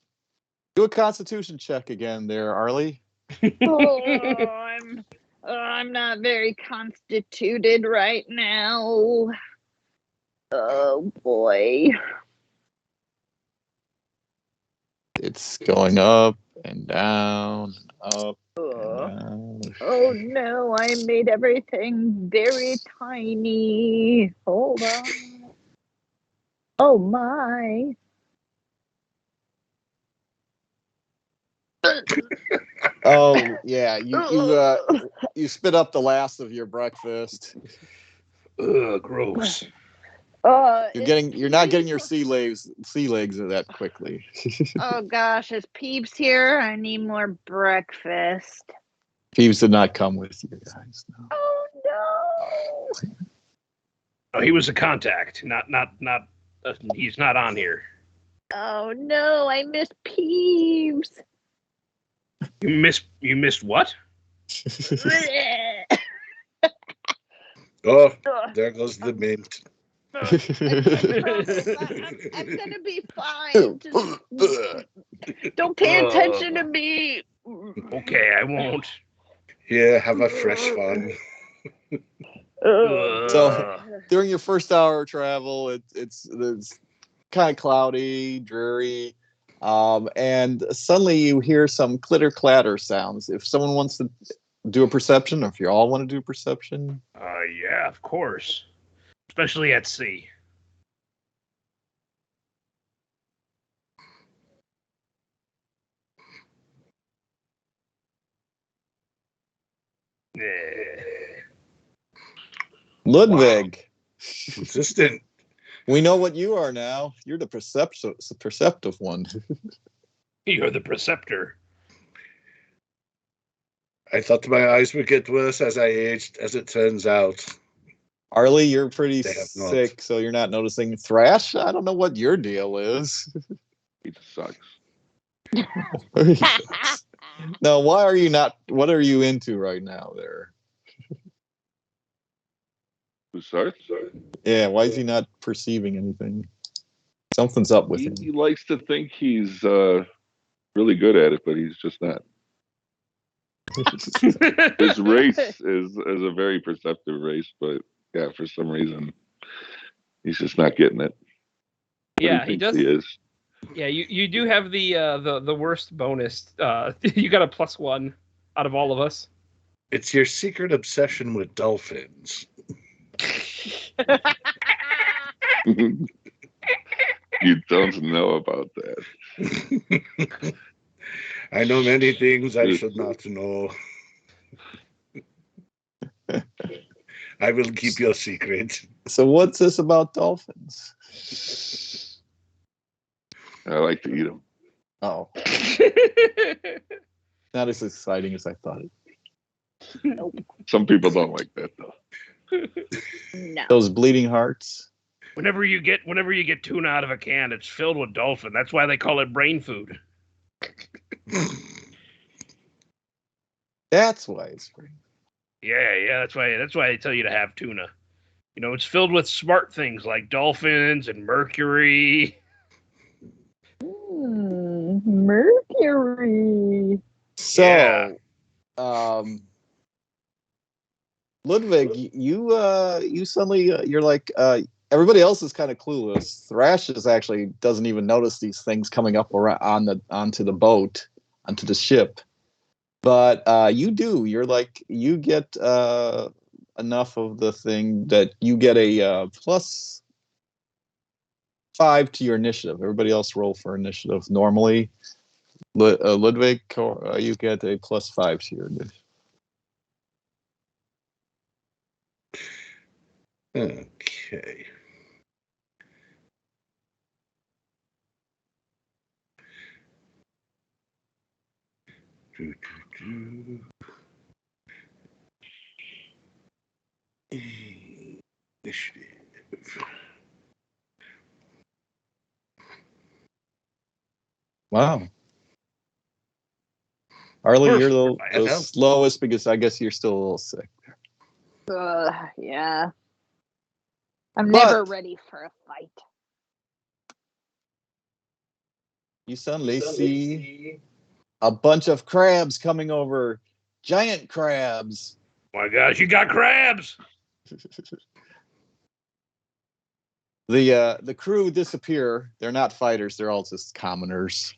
Speaker 1: Do a Constitution check again there, Arlie.
Speaker 4: I'm not very constituted right now. Oh boy.
Speaker 1: It's going up and down, up and down.
Speaker 4: Oh no, I made everything very tiny. Hold on. Oh my.
Speaker 1: Oh yeah, you spit up the last of your breakfast.
Speaker 3: Ugh, gross.
Speaker 1: You're not getting your sea legs that quickly.
Speaker 4: Oh gosh, is Peeps here? I need more breakfast.
Speaker 1: Peeves did not come with you guys. No.
Speaker 4: Oh no.
Speaker 3: Oh, he was a contact. Not. He's not on here.
Speaker 4: Oh no, I missed Peeps.
Speaker 3: You missed what?
Speaker 2: Oh,
Speaker 4: Ugh.
Speaker 2: there goes the mint.
Speaker 4: I promise I'm gonna be fine. Just don't pay attention to me.
Speaker 3: Okay, I won't.
Speaker 2: Here, have a fresh one.
Speaker 1: So during your first hour of travel, it's kind of cloudy, dreary, and suddenly you hear some clitter clatter sounds. If someone wants to do a perception, or if you all want to do perception,
Speaker 3: Yeah, of course. Especially at sea. Yeah.
Speaker 1: Ludwig,
Speaker 2: Consistent.
Speaker 1: we know what you are now. You're the perceptive one.
Speaker 3: You're the preceptor.
Speaker 2: I thought my eyes would get worse as I aged, as it turns out.
Speaker 1: Arlie, you're pretty
Speaker 2: They have not.
Speaker 1: sick, so you're not noticing. Thrash, I don't know what your deal is.
Speaker 5: He just sucks.
Speaker 1: No, why are you not? What are you into right now there?
Speaker 5: Who starts?
Speaker 1: Yeah, why is he not perceiving anything? Something's up with him.
Speaker 5: He likes to think he's really good at it, but he's just not. His race is a very perceptive race, but yeah, for some reason, he's just not getting it. But
Speaker 6: Yeah, he
Speaker 5: thinks
Speaker 6: does.
Speaker 5: He is.
Speaker 6: Yeah, you do have the worst bonus. You got a +1 out of all of us.
Speaker 2: It's your secret obsession with dolphins.
Speaker 5: You don't know about that.
Speaker 2: I know many things I should not know. I will keep your secret.
Speaker 1: So what's this about dolphins?
Speaker 5: I like to eat them.
Speaker 1: Oh, not as exciting as I thought it.
Speaker 5: Some people don't like that though.
Speaker 4: No.
Speaker 1: Those bleeding hearts.
Speaker 3: Whenever you get tuna out of a can, it's filled with dolphin. That's why they call it brain food.
Speaker 1: That's why it's free.
Speaker 3: Yeah, that's why I tell you to have tuna. You know, it's filled with smart things like dolphins and mercury.
Speaker 4: Mercury.
Speaker 1: So,
Speaker 3: Yeah.
Speaker 1: Ludwig, you suddenly you're like everybody else is kind of clueless. Thrash is actually doesn't even notice these things coming up around onto the boat, onto the ship. But you do. You're like you get enough of the thing that you get a +5 to your initiative. Everybody else roll for initiative normally. Ludwig, you get a +5 to your initiative.
Speaker 2: Okay. Initiative.
Speaker 1: Wow. Arlie, you're the
Speaker 2: That helps.
Speaker 1: slowest because I guess you're still a little sick.
Speaker 4: Yeah. I'm
Speaker 1: But-
Speaker 4: never ready for a fight.
Speaker 1: You suddenly see a bunch of crabs coming over. Giant crabs.
Speaker 3: My gosh, you got crabs!
Speaker 1: The crew disappear. They're not fighters. They're all just commoners.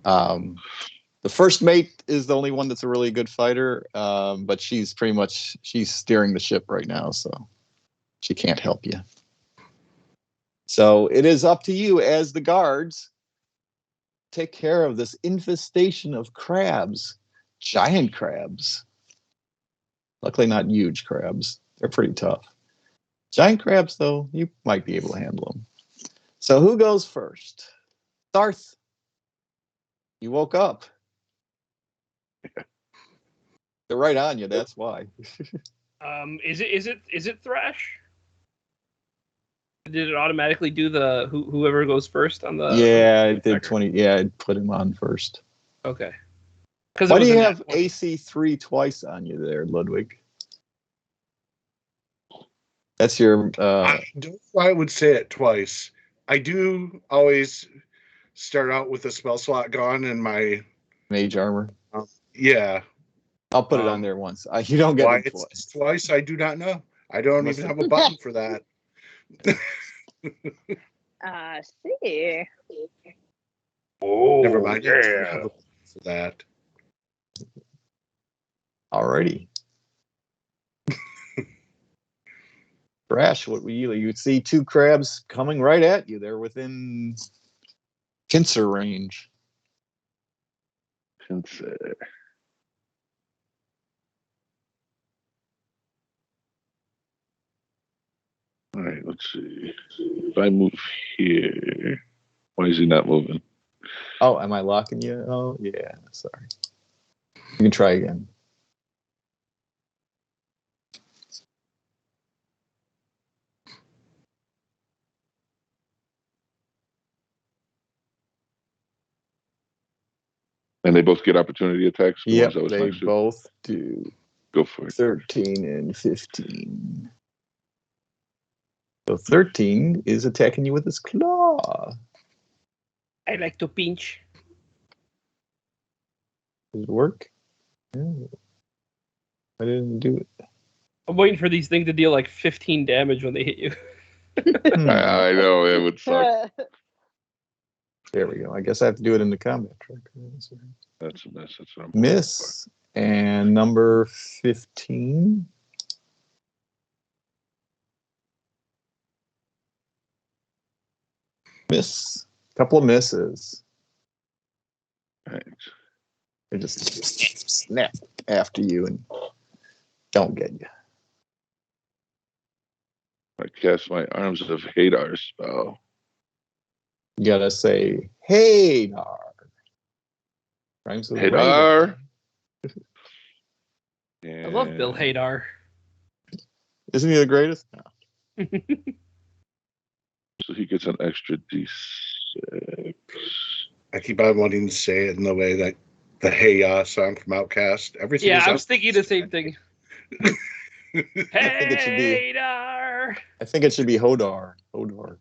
Speaker 1: The first mate is the only one that's a really good fighter, but she's steering the ship right now, so she can't help you. So it is up to you as the guards. Take care of this infestation of crabs, giant crabs. Luckily, not huge crabs. They're pretty tough. Giant crabs, though, you might be able to handle them. So who goes first? Darth. You woke up. They're right on you. That's why.
Speaker 3: Is it Thrash?
Speaker 6: Did it automatically do the whoever goes first on the?
Speaker 1: Yeah, it did 20. Yeah, I put him on first.
Speaker 6: Okay.
Speaker 1: Why do you have AC 3 twice on you there, Ludwig? That's your
Speaker 2: I don't know why I would say it twice. I do know why I would say it twice. I do always start out with a spell slot gone and my
Speaker 1: mage armor.
Speaker 2: yeah.
Speaker 1: I'll put it on there once. You don't get
Speaker 2: Why
Speaker 1: it
Speaker 2: it's twice, I do not know. I don't
Speaker 1: Must
Speaker 2: even
Speaker 1: have-
Speaker 2: have a button for that.
Speaker 4: See.
Speaker 3: Oh,
Speaker 2: Never mind. I do
Speaker 3: yeah.
Speaker 2: have a button for that.
Speaker 1: Alrighty. Crash, what you see two crabs coming right at you. They're within pincer range.
Speaker 5: Pincer. All right, let's see. If I move here, why is he not moving?
Speaker 1: Oh, am I locking you? Oh, yeah. Sorry. You can try again.
Speaker 5: And they both get opportunity attacks. The
Speaker 1: Yep,
Speaker 5: ones I was
Speaker 1: they
Speaker 5: next to.
Speaker 1: both do.
Speaker 5: Go for it.
Speaker 1: 13 and 15. So 13 is attacking you with his claw.
Speaker 6: I like to pinch.
Speaker 1: Does it work? Yeah. I didn't do it.
Speaker 6: I'm waiting for these things to deal like 15 damage when they hit you.
Speaker 5: I know it would suck.
Speaker 1: There we go. I guess I have to do it in the combat track.
Speaker 5: That's a mess. That's what I'm
Speaker 1: Miss. And number 15. Miss. Couple of misses.
Speaker 5: Thanks.
Speaker 1: They just snap after you and don't get you.
Speaker 5: I cast my Arms of Hadar spell.
Speaker 1: You gotta say, hey, Dar. Rhymes with
Speaker 5: Hadar.
Speaker 6: I love Bill Hader.
Speaker 1: Isn't he the greatest? No.
Speaker 5: So he gets an extra D6.
Speaker 2: I keep on wanting to say it in the way that the Hey Ya song from Outkast. Everything
Speaker 6: Yeah,
Speaker 2: is
Speaker 6: I was thinking the same thing.
Speaker 1: think it should be-
Speaker 6: Hader.
Speaker 1: I think it should be Hodar. Hodor.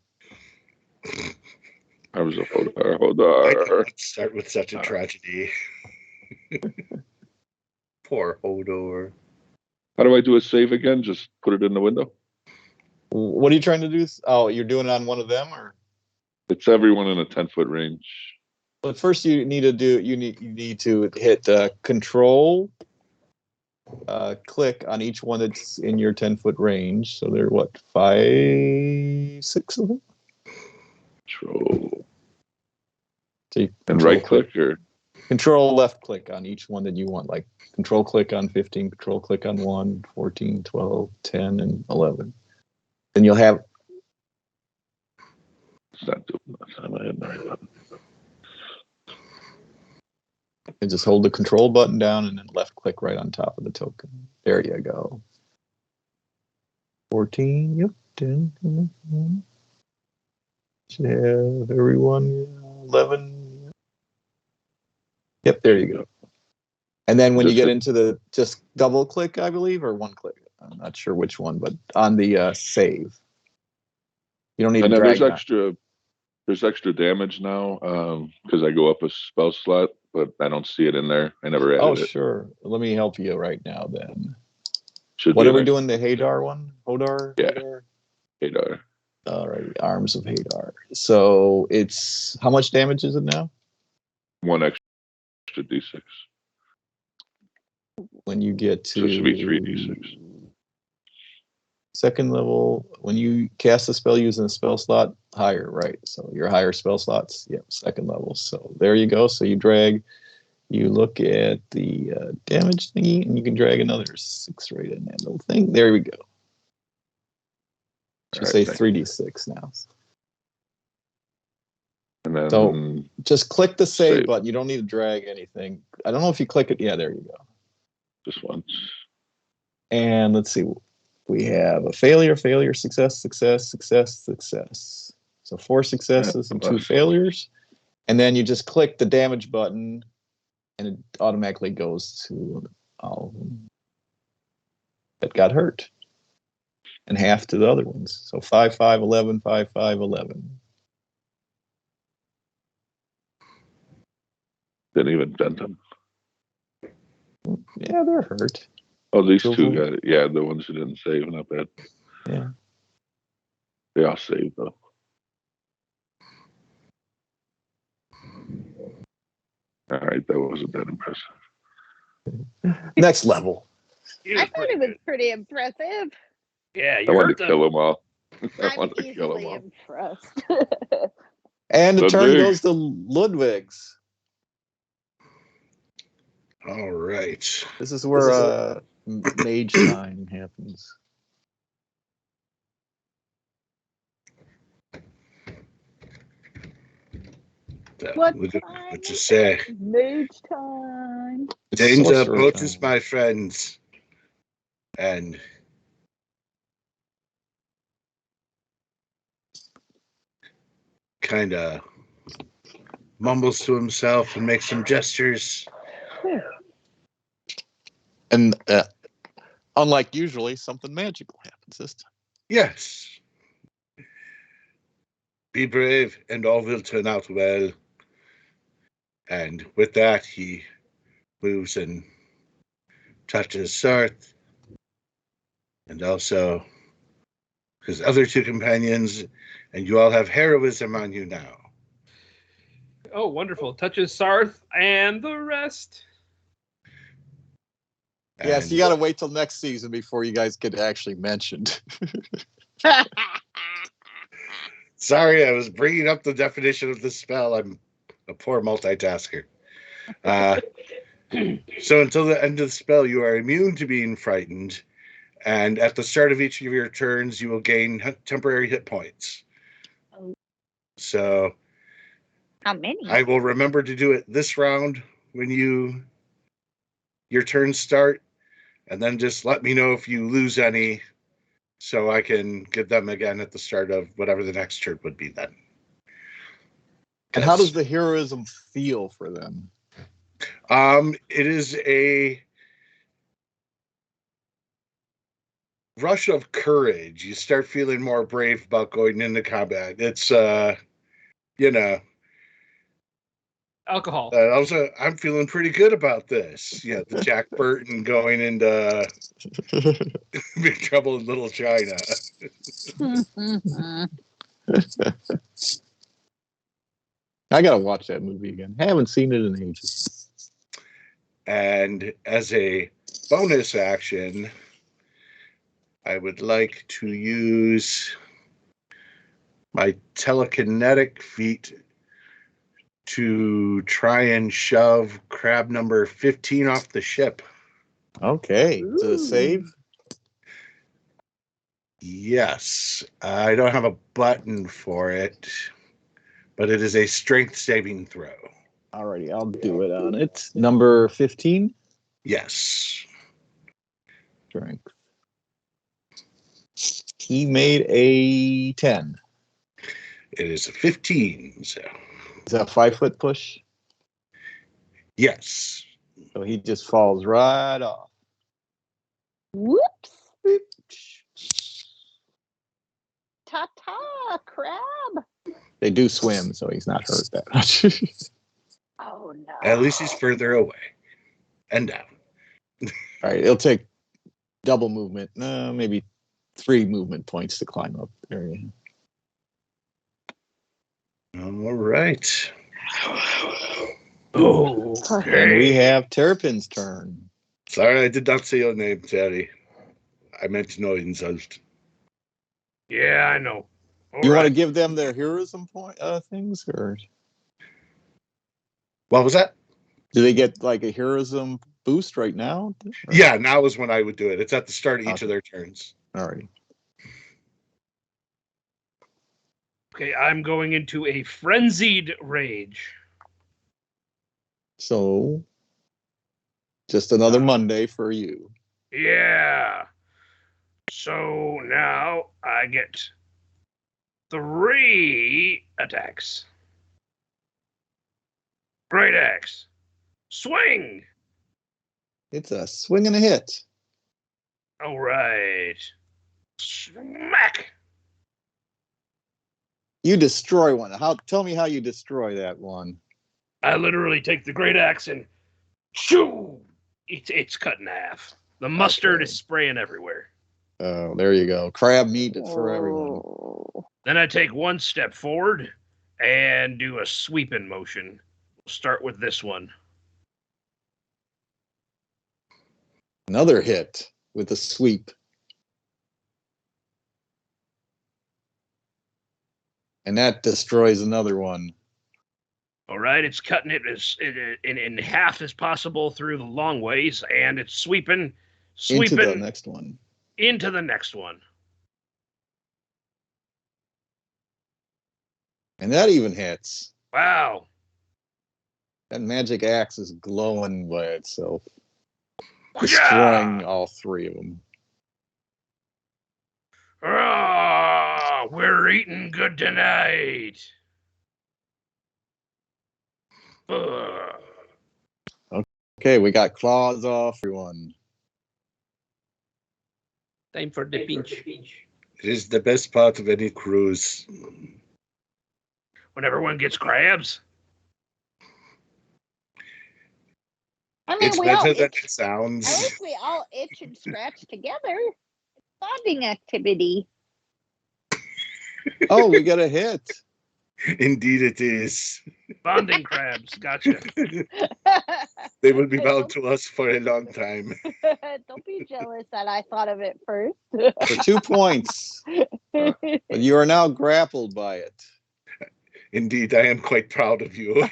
Speaker 5: Arms of Hadar.
Speaker 2: I
Speaker 5: Hadar.
Speaker 2: cannot start with such a tragedy. Poor Hodor.
Speaker 5: How do I do a save again? Just put it in the window?
Speaker 1: What are you trying to do? Oh, you're doing it on one of them, or?
Speaker 5: It's everyone in a 10-foot range.
Speaker 1: But first, you need to hit Control, click on each one that's in your 10-foot range. So there are what, 5, 6 of them?
Speaker 5: Control.
Speaker 1: So you
Speaker 5: And
Speaker 1: control
Speaker 5: right click or?
Speaker 1: Control left click on each one that you want, like control click on 15, control click on 1, 14, 12, 10, and 11. Then you'll have.
Speaker 5: It's not doing that. I had the right button.
Speaker 1: And just hold the control button down and then left click right on top of the token. There you go. 14, yep, 10, should have everyone, 11. Yep, there you go. And then when you get into the, just double click, I believe, or one click. I'm not sure which one, but on the save. You don't need to drag it.
Speaker 5: There's extra damage now because I go up a spell slot, but I don't see it in there. I never added it.
Speaker 1: Oh, sure. Let me help you right now then.
Speaker 5: Should
Speaker 1: What
Speaker 5: be
Speaker 1: are we
Speaker 5: there.
Speaker 1: doing? The Hadar one? Hodar?
Speaker 5: Yeah.
Speaker 1: Hadar?
Speaker 5: Hadar.
Speaker 1: All right. Arms of Hadar. So it's, how much damage is it now?
Speaker 5: 1 extra D6.
Speaker 1: When you get to.
Speaker 5: So it should be 3d6.
Speaker 1: Second level, when you cast a spell using a spell slot, higher, right? So your higher spell slots, yep, second level. So there you go. So you drag, you look at the damage thingy, and you can drag another 6 right in that little thing. There we go. Should say 3d6 now.
Speaker 5: And then
Speaker 1: So just click the save button. You don't need to drag anything. I don't know if you click it. Yeah, there you go.
Speaker 5: just once.
Speaker 1: And let's see. We have a failure, success, success, success, success. So 4 successes and 2 failures. And then you just click the damage button and it automatically goes to all of them that got hurt. and half to the other ones. So 5, 5, 11, 5, 5, 11.
Speaker 5: Didn't even dent them.
Speaker 1: Yeah, they're hurt.
Speaker 5: Oh, these
Speaker 1: Two
Speaker 5: two
Speaker 1: of them.
Speaker 5: got it. Yeah, the ones who didn't save, not bad.
Speaker 1: Yeah.
Speaker 5: They all saved though. All right, that wasn't that impressive.
Speaker 1: Next level.
Speaker 3: He
Speaker 4: I
Speaker 3: was
Speaker 4: thought
Speaker 3: pretty
Speaker 4: it was
Speaker 3: good.
Speaker 4: pretty impressive.
Speaker 3: Yeah,
Speaker 5: I
Speaker 3: you
Speaker 5: wanted
Speaker 3: hurt
Speaker 5: to
Speaker 3: them.
Speaker 5: kill them all. I
Speaker 4: I'm
Speaker 5: wanted to kill them
Speaker 4: easily
Speaker 5: all.
Speaker 4: impressed.
Speaker 1: And the turn
Speaker 5: Ludwig.
Speaker 1: goes to Ludwig's.
Speaker 2: All right.
Speaker 1: This is where mage time happens.
Speaker 4: What
Speaker 2: What
Speaker 4: time
Speaker 2: you
Speaker 4: is
Speaker 2: say?
Speaker 4: it? Mage time.
Speaker 1: It's
Speaker 2: Danger,
Speaker 1: sorcerer
Speaker 2: approaches
Speaker 1: time.
Speaker 2: my friends, and kind of mumbles to himself and makes some gestures.
Speaker 1: And unlike usually, something magical happens this time.
Speaker 2: Yes. Be brave, and all will turn out well. And with that, he moves and touches Sarth, and also his other two companions, and you all have heroism on you now.
Speaker 6: Oh, wonderful. Touches Sarth and the rest.
Speaker 1: Yes,
Speaker 2: And
Speaker 1: you got to wait till next season before you guys get actually mentioned.
Speaker 2: sorry, I was bringing up the definition of the spell. I'm a poor multitasker. So until the end of the spell, you are immune to being frightened, and at the start of each of your turns, you will gain temporary hit points. So
Speaker 4: How many?
Speaker 2: I will remember to do it this round when your turns start, and then just let me know if you lose any, so I can get them again at the start of whatever the next turn would be then.
Speaker 1: And how does the heroism feel for them?
Speaker 2: It is a rush of courage. You start feeling more brave about going into combat. It's you know,
Speaker 6: Alcohol.
Speaker 2: also I'm feeling pretty good about this. Yeah, the Jack Burton going into Big Trouble in Little China.
Speaker 1: I got to watch that movie again. I haven't seen it in ages.
Speaker 2: And as a bonus action, I would like to use my telekinetic feat to try and shove crab number 15 off the ship.
Speaker 1: Okay. Is it a save?
Speaker 2: Yes. I don't have a button for it, but it is a strength saving throw.
Speaker 1: Alrighty, I'll do it on it. Number 15.
Speaker 2: Yes.
Speaker 1: Strength. He made a 10.
Speaker 2: It is a 15. So,
Speaker 1: Is that a 5-foot push?
Speaker 2: yes.
Speaker 1: So he just falls right off.
Speaker 4: Whoops. Ta-ta, crab.
Speaker 1: They do swim, so he's not hurt that much.
Speaker 4: Oh, no.
Speaker 2: At least he's further away and down.
Speaker 1: All right, it'll take double movement, maybe 3 movement points to climb up there.
Speaker 2: All right.
Speaker 3: Oh,
Speaker 1: And we have Terrapin's turn.
Speaker 2: Sorry, I did not say your name, Terry. I meant to know insult.
Speaker 3: Yeah, I know.
Speaker 1: You want to give them their heroism point things, or
Speaker 2: What was that?
Speaker 1: do they get like a heroism boost right now? Or?
Speaker 2: Yeah, now is when I would do it. It's at the start of each of their turns.
Speaker 1: Alrighty.
Speaker 3: Okay, I'm going into a frenzied rage.
Speaker 1: So, just another Monday for you.
Speaker 3: Yeah. So now I get 3 attacks. Great axe. Swing.
Speaker 1: It's a swing and a hit.
Speaker 3: All right. Smack!
Speaker 1: You destroy one. Tell me how you destroy that one.
Speaker 3: I literally take the great axe and shoo! It's cut in half. The mustard
Speaker 1: Okay.
Speaker 3: is spraying everywhere.
Speaker 1: Oh, there you go. Crab meat for everyone.
Speaker 4: Oh.
Speaker 3: Then I take one step forward and do a sweeping motion. We'll start with this one.
Speaker 1: Another hit with a sweep. And that destroys another one.
Speaker 3: All right, it's cutting it in half as possible through the long ways, and it's sweeping
Speaker 1: Into the next one.
Speaker 3: into the next one.
Speaker 1: And that even hits.
Speaker 3: Wow.
Speaker 1: That magic axe is glowing by itself. Destroying all three of them.
Speaker 3: Ah, we're eating good tonight. Ugh.
Speaker 1: Okay, we got claws off everyone.
Speaker 6: Time for the pinch.
Speaker 2: It is the best part of any cruise.
Speaker 3: When everyone gets crabs.
Speaker 4: I mean,
Speaker 2: It's
Speaker 4: we all
Speaker 2: better than
Speaker 4: itch.
Speaker 2: it sounds.
Speaker 4: At least we all itch and scratch together. It's a bonding activity.
Speaker 1: Oh, we got a hit.
Speaker 2: Indeed, it is.
Speaker 3: Bonding crabs. Gotcha.
Speaker 2: They will be bound to us for a long time.
Speaker 4: Don't be jealous that I thought of it first.
Speaker 1: For 2 points. But you are now grappled by it.
Speaker 2: Indeed, I am quite proud of you.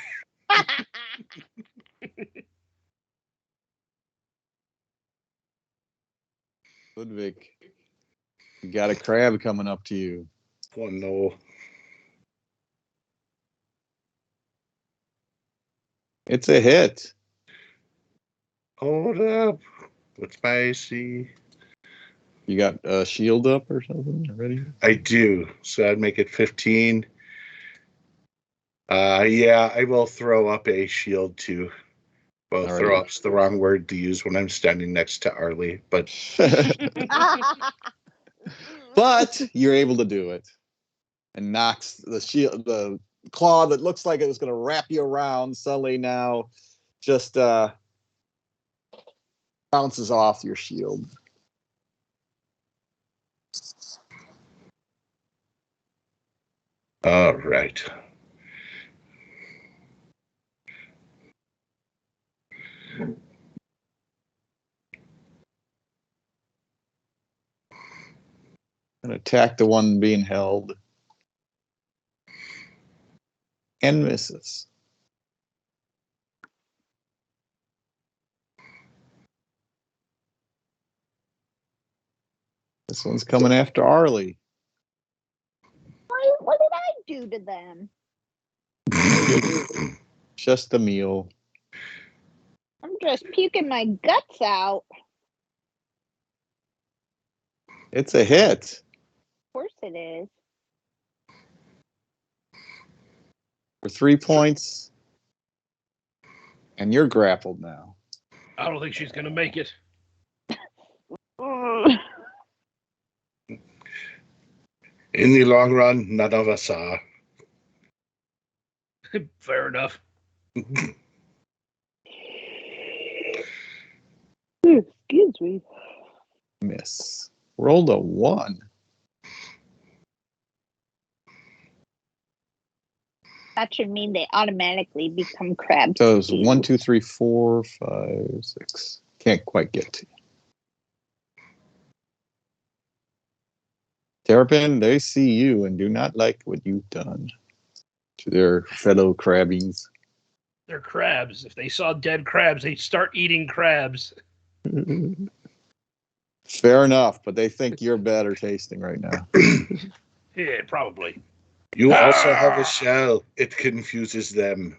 Speaker 1: Ludwig, you got a crab coming up to you.
Speaker 2: Oh no.
Speaker 1: It's a hit.
Speaker 2: Hold up. What's spicy?
Speaker 1: You got a shield up or something already?
Speaker 2: I do. So I'd make it 15. Yeah, I will throw up a shield too. Well,
Speaker 1: Alrighty.
Speaker 2: throw up's the wrong word to use when I'm standing next to Arlie, but
Speaker 1: But you're able to do it. And knocks the shield, the claw that looks like it was going to wrap you around, suddenly now just bounces off your shield.
Speaker 2: all right.
Speaker 1: And attack the one being held. And misses. This one's coming after Arlie.
Speaker 4: What did I do to them?
Speaker 1: Just a meal.
Speaker 4: I'm just puking my guts out.
Speaker 1: It's a hit.
Speaker 4: Of course it is.
Speaker 1: For 3 points. And you're grappled now.
Speaker 3: I don't think she's going to make it.
Speaker 2: In the long run, none of us are.
Speaker 3: Fair enough.
Speaker 4: Excuse me.
Speaker 1: Miss. Rolled a 1.
Speaker 4: That should mean they automatically become crabs.
Speaker 1: So it's 1, 2, 3, 4, 5, 6. Can't quite get to you. Terrapin, they see you and do not like what you've done to their fellow crabbies.
Speaker 3: They're crabs. If they saw dead crabs, they'd start eating crabs.
Speaker 1: Fair enough, but they think you're better tasting right now.
Speaker 3: Yeah, probably.
Speaker 2: You also have a shell. It confuses them.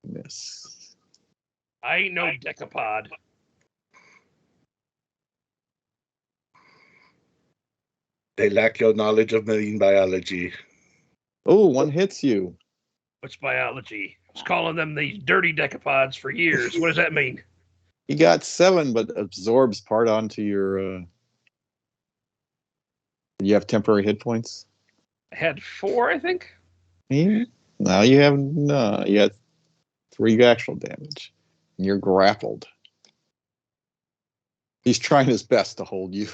Speaker 1: Miss.
Speaker 3: I ain't no decapod.
Speaker 2: They lack your knowledge of marine biology.
Speaker 1: Oh, one hits you.
Speaker 3: What's biology? I was calling them these dirty decapods for years. What does that mean?
Speaker 1: You got 7, but absorbs part onto your. You have temporary hit points.
Speaker 6: I had 4, I think.
Speaker 1: Now you have no. You had 3 actual damage. And you're grappled. He's trying his best to hold you.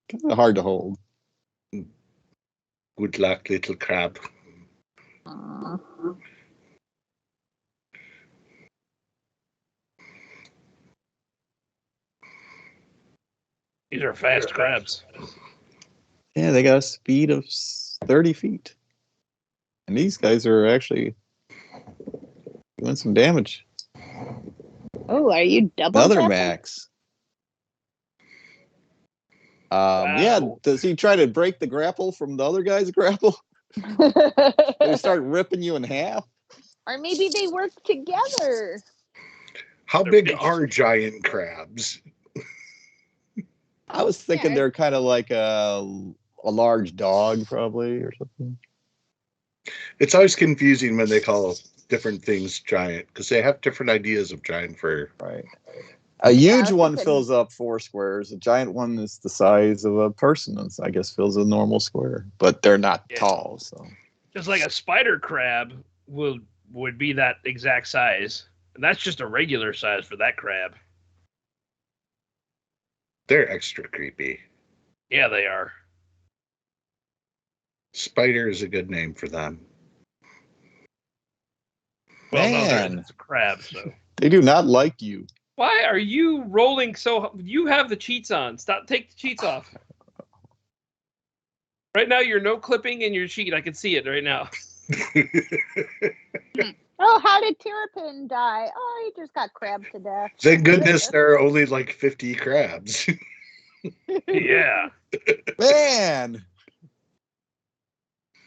Speaker 1: Kind of hard to hold.
Speaker 2: Good luck, little crab.
Speaker 3: These are fast crabs.
Speaker 1: Yeah, they got a speed of 30 feet. And these guys are actually doing some damage.
Speaker 4: Oh, are you double
Speaker 1: Another
Speaker 4: tapping?
Speaker 1: max.
Speaker 3: Wow.
Speaker 1: Yeah, does he try to break the grapple from the other guy's grapple? They start ripping you in half?
Speaker 4: Or maybe they work together.
Speaker 2: How
Speaker 3: They're
Speaker 2: big
Speaker 3: big.
Speaker 2: are giant crabs?
Speaker 1: I was thinking
Speaker 4: Yeah.
Speaker 1: they're kind of like a large dog, probably, or something.
Speaker 2: It's always confusing when they call different things giant because they have different ideas of giant for.
Speaker 1: Right. A huge
Speaker 4: I was
Speaker 1: one
Speaker 4: thinking-
Speaker 1: fills up 4 squares. A giant one is the size of a person. And I guess fills a normal square, but they're not
Speaker 3: Yeah.
Speaker 1: tall. So
Speaker 3: Just like a spider crab would be that exact size. And that's just a regular size for that crab.
Speaker 2: They're extra creepy.
Speaker 3: Yeah, they are.
Speaker 2: Spider is a good name for them.
Speaker 3: Well, no,
Speaker 1: Man.
Speaker 3: it's a crab, so.
Speaker 1: they do not like you.
Speaker 6: Why are you rolling so? You have the cheats on. Stop. Take the cheats off. Right now, you're no clipping in your cheat. I can see it right now.
Speaker 4: Oh, how did Terrapin die? Oh, he just got crabbed to death.
Speaker 2: Thank goodness there are only like 50 crabs.
Speaker 3: Yeah.
Speaker 1: Man.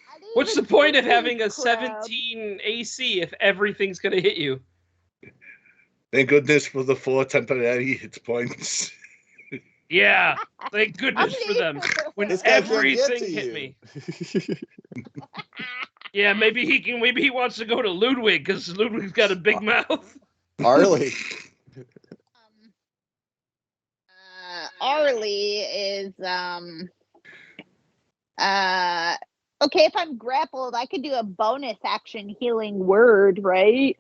Speaker 4: I didn't
Speaker 6: What's the
Speaker 4: even
Speaker 6: point of
Speaker 4: think
Speaker 6: having a
Speaker 4: he's crab.
Speaker 6: 17 AC if everything's gonna hit you?
Speaker 2: Thank goodness for the 4 temporary hit points.
Speaker 3: Yeah. Thank goodness for them. When
Speaker 1: This guy can't get
Speaker 3: everything
Speaker 1: to
Speaker 3: hit
Speaker 1: you.
Speaker 3: me. Yeah, maybe he wants to go to Ludwig because Ludwig's got a big mouth.
Speaker 1: Harley.
Speaker 4: Arlie is okay, if I'm grappled, I could do a bonus action healing word, right?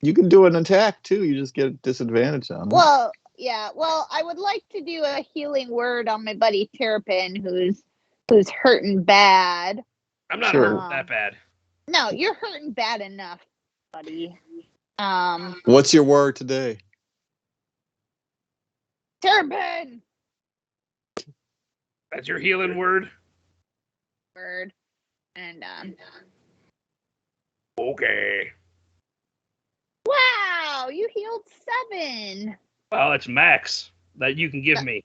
Speaker 1: You can do an attack too. You just get disadvantage on it.
Speaker 4: Well, yeah. Well, I would like to do a healing word on my buddy Terrapin, who's hurting bad.
Speaker 3: I'm not
Speaker 1: Sure.
Speaker 3: hurting that bad.
Speaker 4: No, you're hurting bad enough, buddy.
Speaker 1: What's your word today?
Speaker 4: Terrapin
Speaker 3: That's your healing word?
Speaker 4: word, and
Speaker 3: Okay.
Speaker 4: wow, you healed 7.
Speaker 3: Well, that's max that you can give me.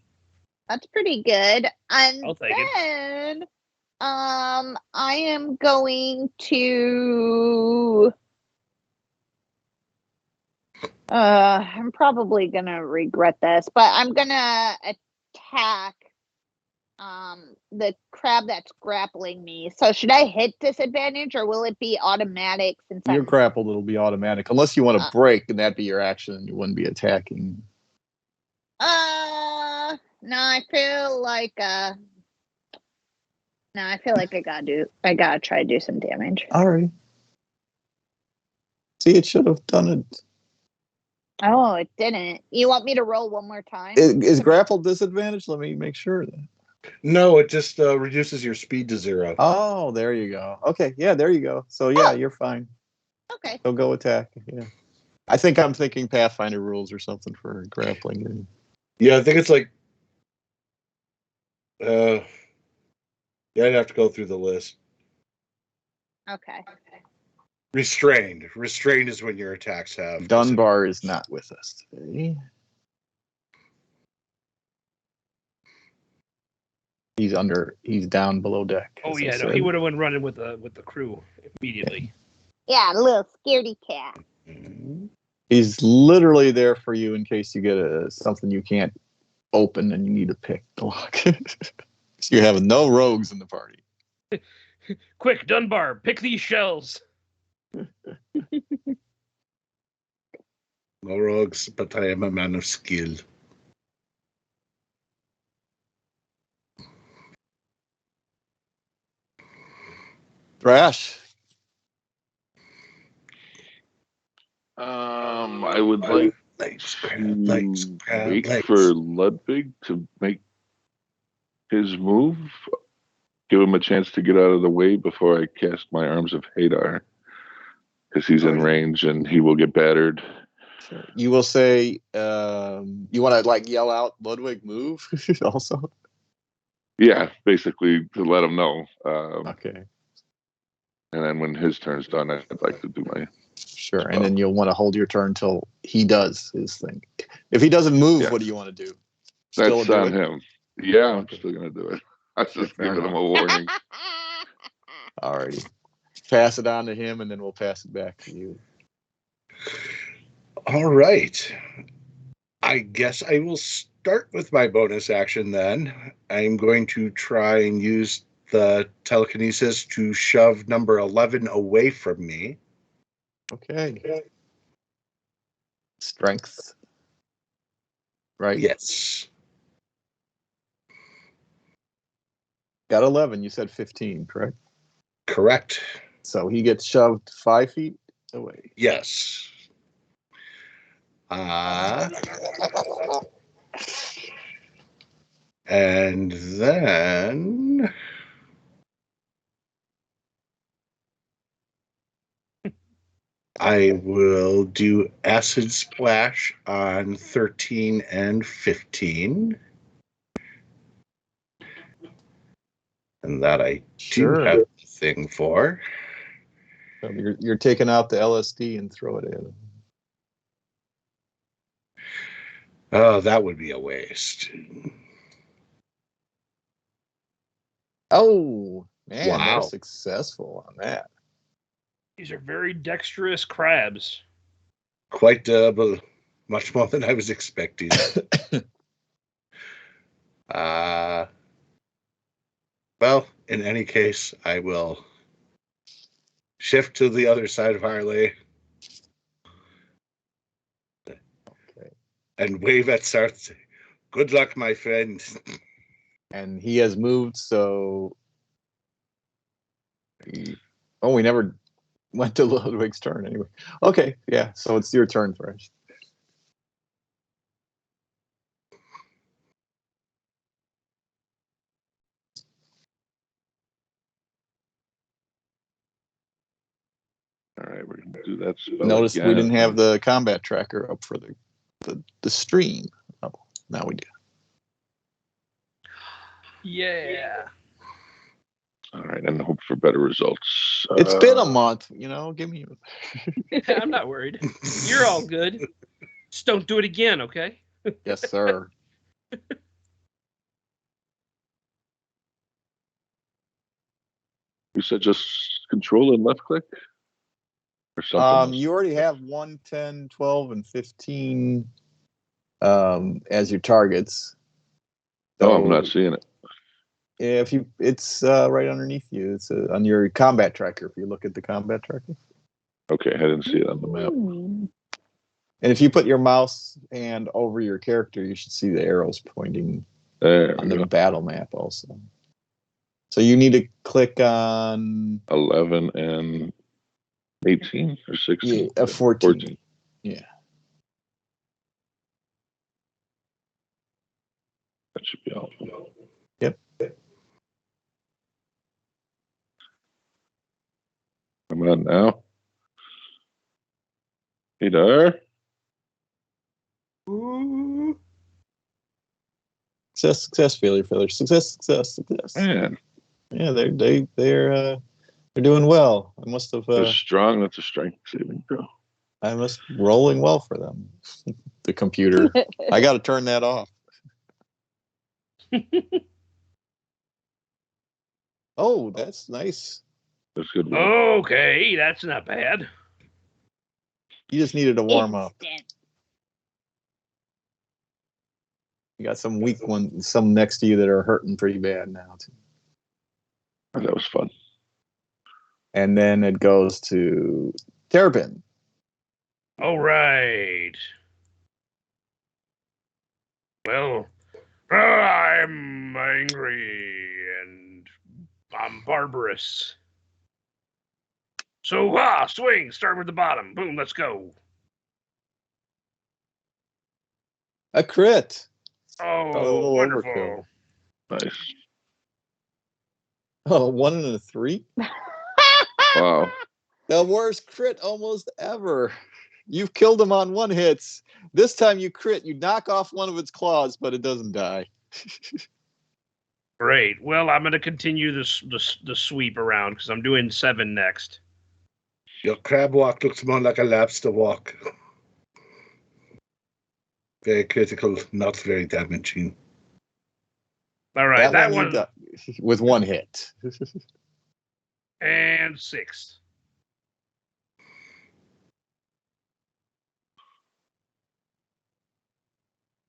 Speaker 4: That's pretty good. And
Speaker 3: I'll take it.
Speaker 4: then I am going to I'm probably gonna regret this, but I'm gonna attack the crab that's grappling me. So should I hit disadvantage or will it be automatic since
Speaker 1: You're
Speaker 4: I'm
Speaker 1: grappled, it'll be automatic. Unless you want to break, and that'd be your action. You wouldn't be attacking.
Speaker 4: no, I feel like I gotta try to do some damage.
Speaker 1: All right. See, it should have done it.
Speaker 4: Oh, it didn't. You want me to roll one more time?
Speaker 1: Is grapple disadvantage? Let me make sure. Then.
Speaker 2: No, it just reduces your speed to 0.
Speaker 1: Oh, there you go. Okay, yeah, there you go. So yeah, you're fine.
Speaker 4: Okay.
Speaker 1: So go attack. Yeah. I think I'm thinking Pathfinder rules or something for grappling.
Speaker 2: Yeah, I think it's like. Yeah, I'd have to go through the list.
Speaker 4: Okay.
Speaker 2: Restrained. Restrained is when your attacks have.
Speaker 1: Dunbar is not with us today. He's down below deck.
Speaker 3: Oh
Speaker 1: as I
Speaker 3: yeah, no,
Speaker 1: said.
Speaker 3: he would have went running with the crew immediately.
Speaker 4: Yeah, a little scaredy cat.
Speaker 1: He's literally there for you in case you get something you can't open and you need to pick the lock. So you have no rogues in the party.
Speaker 3: Quick, Dunbar, pick these shells.
Speaker 2: No rogues, but I am a man of skill.
Speaker 1: Thrash.
Speaker 5: I would like
Speaker 2: Legs,
Speaker 5: to
Speaker 2: crab, legs, crab,
Speaker 5: wait
Speaker 2: legs.
Speaker 5: for Ludwig to make his move. Give him a chance to get out of the way before I cast my Arms of Hadar, because he's in range and he will get battered.
Speaker 1: Sure. You will say, you want to like yell out, Ludwig, move also?
Speaker 5: Yeah, basically to let him know.
Speaker 1: Okay.
Speaker 5: And then when his turn's done, I'd like to do my
Speaker 1: Sure.
Speaker 5: spell.
Speaker 1: And then you'll want to hold your turn till he does his thing. If he doesn't move,
Speaker 5: Yeah.
Speaker 1: what do you want to do?
Speaker 5: That's
Speaker 1: do
Speaker 5: on
Speaker 1: it?
Speaker 5: him. Yeah, I'm
Speaker 1: Okay.
Speaker 5: still gonna do it. I was just
Speaker 1: Fair
Speaker 5: giving him
Speaker 1: enough.
Speaker 5: a warning.
Speaker 1: Alrighty. Pass it on to him and then we'll pass it back to you.
Speaker 2: All right. I guess I will start with my bonus action then. I'm going to try and use the telekinesis to shove number 11 away from me.
Speaker 1: Okay. Strength. Right?
Speaker 2: Yes.
Speaker 1: Got 11. You said 15, correct?
Speaker 2: Correct.
Speaker 1: So he gets shoved 5 feet away.
Speaker 2: Yes. And then I will do acid splash on 13 and 15. And that I do have the thing for.
Speaker 1: So you're taking out the LSD and throw it in.
Speaker 2: Oh, that would be a waste.
Speaker 1: Oh, man,
Speaker 2: Wow.
Speaker 1: they're successful on that.
Speaker 3: These are very dexterous crabs.
Speaker 2: Quite much more than I was expecting. Well, in any case, I will shift to the other side of Harley.
Speaker 1: Okay.
Speaker 2: And wave at Sarth. Good luck, my friend.
Speaker 1: And he has moved, so we never went to Ludwig's turn anyway. Okay, yeah, so it's your turn first.
Speaker 5: All right, we're gonna do that spell
Speaker 1: Notice
Speaker 5: again.
Speaker 1: we didn't have the combat tracker up for the stream. Oh, now we do.
Speaker 3: Yeah.
Speaker 5: All right, and hope for better results.
Speaker 1: It's been a month, give me
Speaker 3: I'm not worried. You're all good. Just don't do it again, okay?
Speaker 1: Yes, sir.
Speaker 5: You said just control and left click? Or something else?
Speaker 1: You already have 1, 10, 12, and 15 as your targets.
Speaker 5: Oh, I'm not seeing it.
Speaker 1: If it's right underneath you. It's on your combat tracker. If you look at the combat tracker,
Speaker 5: Okay, I didn't see it on the map.
Speaker 1: and if you put your mouse hand over your character, you should see the arrows pointing
Speaker 5: There
Speaker 1: on
Speaker 5: we
Speaker 1: the
Speaker 5: go.
Speaker 1: battle map also. So you need to click on
Speaker 5: 11 and 18 or 16?
Speaker 1: 14. Yeah.
Speaker 5: That should be all.
Speaker 1: Yep.
Speaker 5: Come on now. Hey there.
Speaker 1: Success, failure, success.
Speaker 5: Man,
Speaker 1: Yeah, they're doing well. I must have
Speaker 5: they're strong. That's a strength saving throw.
Speaker 1: rolling well for them. The computer. I got to turn that off. Oh, that's nice.
Speaker 5: That's good.
Speaker 3: Okay, that's not bad.
Speaker 1: You just needed to warm up.
Speaker 4: Instant.
Speaker 1: You got some weak ones, some next to you that are hurting pretty bad now too.
Speaker 5: Oh, that was fun.
Speaker 1: And then it goes to Terabin.
Speaker 3: All right. Well, I'm angry and I'm barbarous. So, swing. Start with the bottom. Boom, let's go.
Speaker 1: A crit.
Speaker 3: Oh,
Speaker 1: A little
Speaker 3: wonderful.
Speaker 1: overkill.
Speaker 5: Nice.
Speaker 1: Oh, 1 and a 3.
Speaker 5: Wow.
Speaker 1: The worst crit almost ever. You've killed him on 1 hit. This time you crit. You knock off one of its claws, but it doesn't die.
Speaker 3: Great. Well, I'm going to continue the sweep around because I'm doing 7 next.
Speaker 2: Your crab walk looks more like a lobster walk. Very critical, not very damaging.
Speaker 3: All right, that
Speaker 1: you
Speaker 3: one
Speaker 1: got with 1 hit.
Speaker 3: and 6.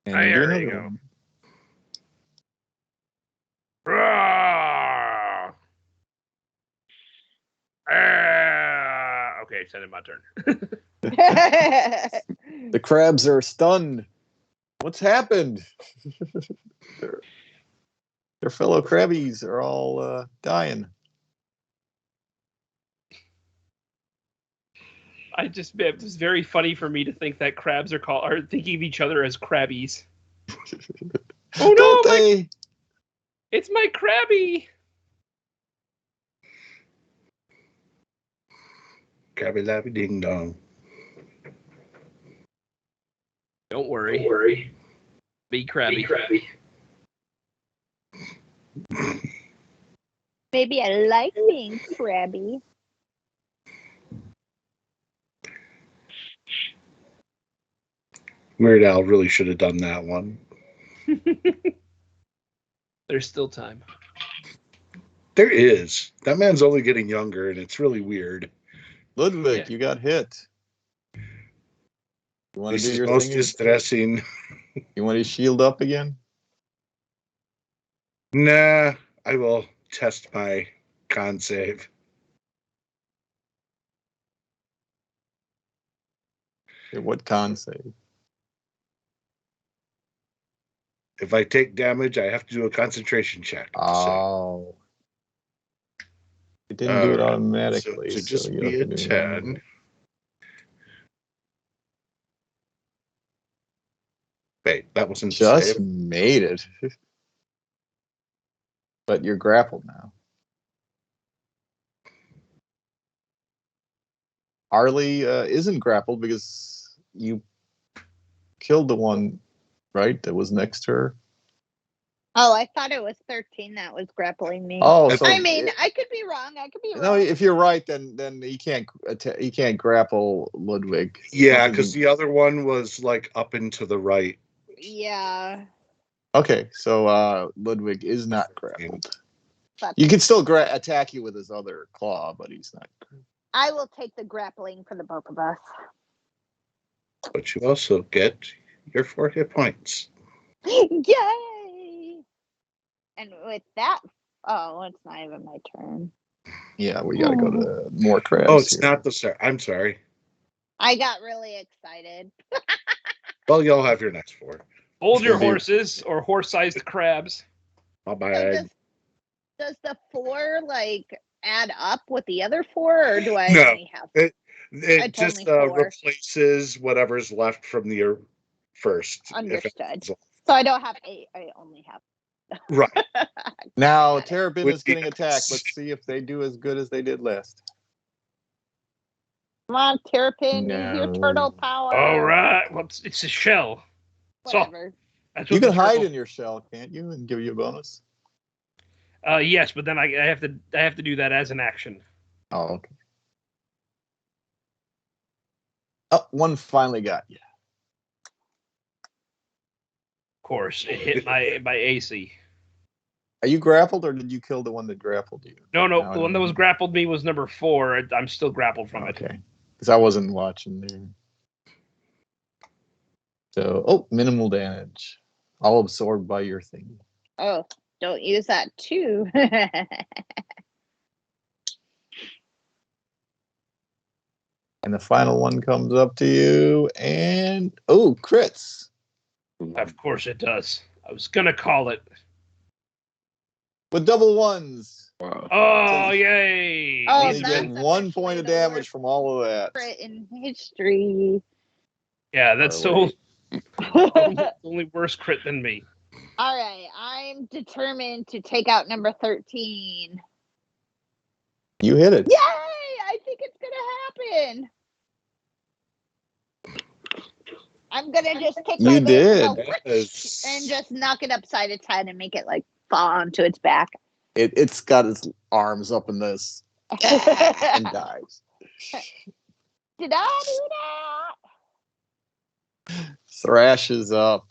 Speaker 1: And you do
Speaker 3: There you
Speaker 1: another
Speaker 3: go.
Speaker 1: one.
Speaker 3: Okay, it's ended my turn.
Speaker 1: The crabs are stunned. What's happened? Their fellow crabbies are all dying.
Speaker 6: It was very funny for me to think that crabs are thinking of each other as crabbies. Oh no,
Speaker 1: Don't they?
Speaker 6: it's my crabby.
Speaker 2: Crabby labby ding dong.
Speaker 6: Don't worry. Be crabby.
Speaker 4: Maybe I like being crabby.
Speaker 2: Weird Al really should have done that one.
Speaker 6: There's still time.
Speaker 2: There is. That man's only getting younger, and it's really weird.
Speaker 1: Ludwig,
Speaker 6: Yeah.
Speaker 1: you got hit. You want to
Speaker 2: This
Speaker 1: do
Speaker 2: is
Speaker 1: your
Speaker 2: most
Speaker 1: thing?
Speaker 2: distressing.
Speaker 1: You want to shield up again?
Speaker 2: Nah, I will test my con save.
Speaker 1: Okay, what con save?
Speaker 2: If I take damage, I have to do a concentration check.
Speaker 1: Oh. It didn't do it
Speaker 2: Alright,
Speaker 1: automatically.
Speaker 2: So just
Speaker 1: you
Speaker 2: be
Speaker 1: have
Speaker 2: a
Speaker 1: to do
Speaker 2: 10. Wait, that wasn't the
Speaker 1: Just
Speaker 2: save.
Speaker 1: made it. But you're grappled now. Arlie isn't grappled because you killed the one, right, that was next to her.
Speaker 4: Oh, I thought it was 13 that was grappling me.
Speaker 1: Oh, so
Speaker 4: I mean, I could be wrong.
Speaker 1: no, if you're right, then he can't grapple Ludwig.
Speaker 2: Yeah, because the other one was like up and to the right.
Speaker 4: Yeah.
Speaker 1: Okay, so Ludwig is not grappled.
Speaker 4: But
Speaker 1: You can still attack you with his other claw, but he's not.
Speaker 4: I will take the grappling for the both of us.
Speaker 2: But you also get your 4 hit points.
Speaker 4: Yay! And with that, oh, it's not even my turn.
Speaker 1: Yeah, we got to go to more crabs.
Speaker 2: Oh, it's
Speaker 1: here.
Speaker 2: not the start. I'm sorry.
Speaker 4: I got really excited.
Speaker 2: Well, y'all have your next 4.
Speaker 6: Hold your
Speaker 1: Maybe-
Speaker 6: horses or horse-sized crabs.
Speaker 2: My
Speaker 4: So
Speaker 2: bad.
Speaker 4: does the 4 like add up with the other 4, or do I
Speaker 2: No.
Speaker 4: only have?
Speaker 2: It
Speaker 4: It's
Speaker 2: just
Speaker 4: only 4.
Speaker 2: replaces whatever's left from the first. if
Speaker 4: Understood.
Speaker 2: it's-
Speaker 4: So I don't have 8. I only have.
Speaker 2: Right.
Speaker 1: Now,
Speaker 4: Got it.
Speaker 1: Terabin
Speaker 2: Would
Speaker 1: is
Speaker 2: be
Speaker 1: getting attacked. Let's see if they do as good as they did last.
Speaker 4: Come on, Terrapin, use your
Speaker 1: No.
Speaker 4: turtle power.
Speaker 3: All right. Well, it's a shell. So
Speaker 4: Whatever.
Speaker 3: that's
Speaker 1: You
Speaker 3: what
Speaker 1: can
Speaker 3: the
Speaker 1: hide
Speaker 3: turtle-
Speaker 1: in your shell, can't you, and give you a bonus?
Speaker 3: Yes, but then I have to do that as an action.
Speaker 1: Oh, okay. Oh, one finally got you.
Speaker 3: Of course, it hit my AC.
Speaker 1: Are you grappled, or did you kill the one that grappled you?
Speaker 3: No,
Speaker 1: Now I
Speaker 3: the one that
Speaker 1: don't
Speaker 3: was
Speaker 1: know.
Speaker 3: grappled me was number 4. I'm still grappled from it.
Speaker 1: Okay, because I wasn't watching there. So, minimal damage. All absorbed by your thing.
Speaker 4: Oh, don't use that too.
Speaker 1: And the final one comes up to you, and crits.
Speaker 3: Of course it does. I was gonna call it.
Speaker 1: With double ones.
Speaker 5: Wow.
Speaker 3: Oh, yay!
Speaker 4: Oh,
Speaker 1: Only
Speaker 4: that's
Speaker 1: get 1 point of
Speaker 4: officially the
Speaker 1: damage
Speaker 4: worst
Speaker 1: from all of that.
Speaker 4: crit in history.
Speaker 3: Yeah, that's
Speaker 1: Far
Speaker 3: the only worse crit than me.
Speaker 4: All right, I'm determined to take out number 13.
Speaker 1: You hit it.
Speaker 4: Yay! I think it's gonna happen. I'm gonna just take
Speaker 1: You
Speaker 4: my laser
Speaker 1: did.
Speaker 4: and go,
Speaker 2: Yes.
Speaker 4: and just knock it upside its head and make it like fall onto its back.
Speaker 1: It's got its arms up in this and dies.
Speaker 4: Did I do that?
Speaker 1: Thrashes up.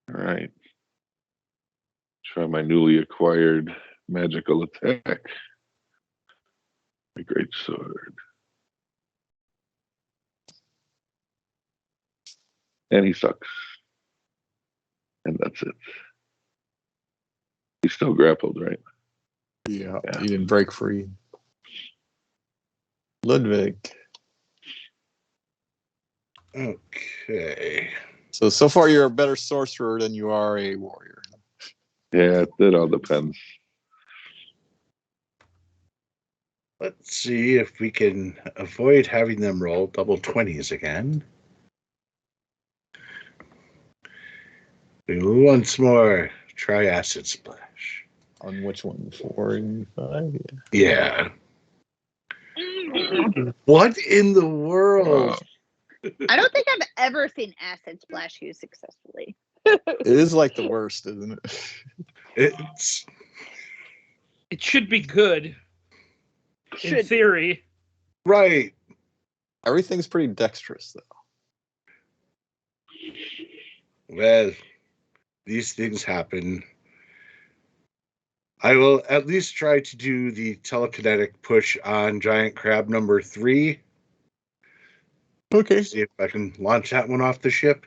Speaker 5: All right. Try my newly acquired magical attack. My great sword. And he sucks. And that's it. He's still grappled, right?
Speaker 1: Yeah,
Speaker 5: Yeah.
Speaker 1: you didn't break free. Ludwig.
Speaker 2: Okay.
Speaker 1: So far you're a better sorcerer than you are a warrior.
Speaker 5: Yeah, it all depends.
Speaker 2: Let's see if we can avoid having them roll double 20s again. Once more, try acid splash.
Speaker 1: On which one? 4 and 5?
Speaker 2: Yeah. What in the world?
Speaker 5: Wow.
Speaker 4: I don't think I've ever seen acid splash used successfully.
Speaker 1: It is like the worst, isn't it?
Speaker 2: It's
Speaker 3: It should be good in theory.
Speaker 2: right.
Speaker 1: Everything's pretty dexterous, though.
Speaker 2: Well, these things happen. I will at least try to do the telekinetic push on giant crab number 3.
Speaker 1: Okay.
Speaker 2: See if I can launch that one off the ship.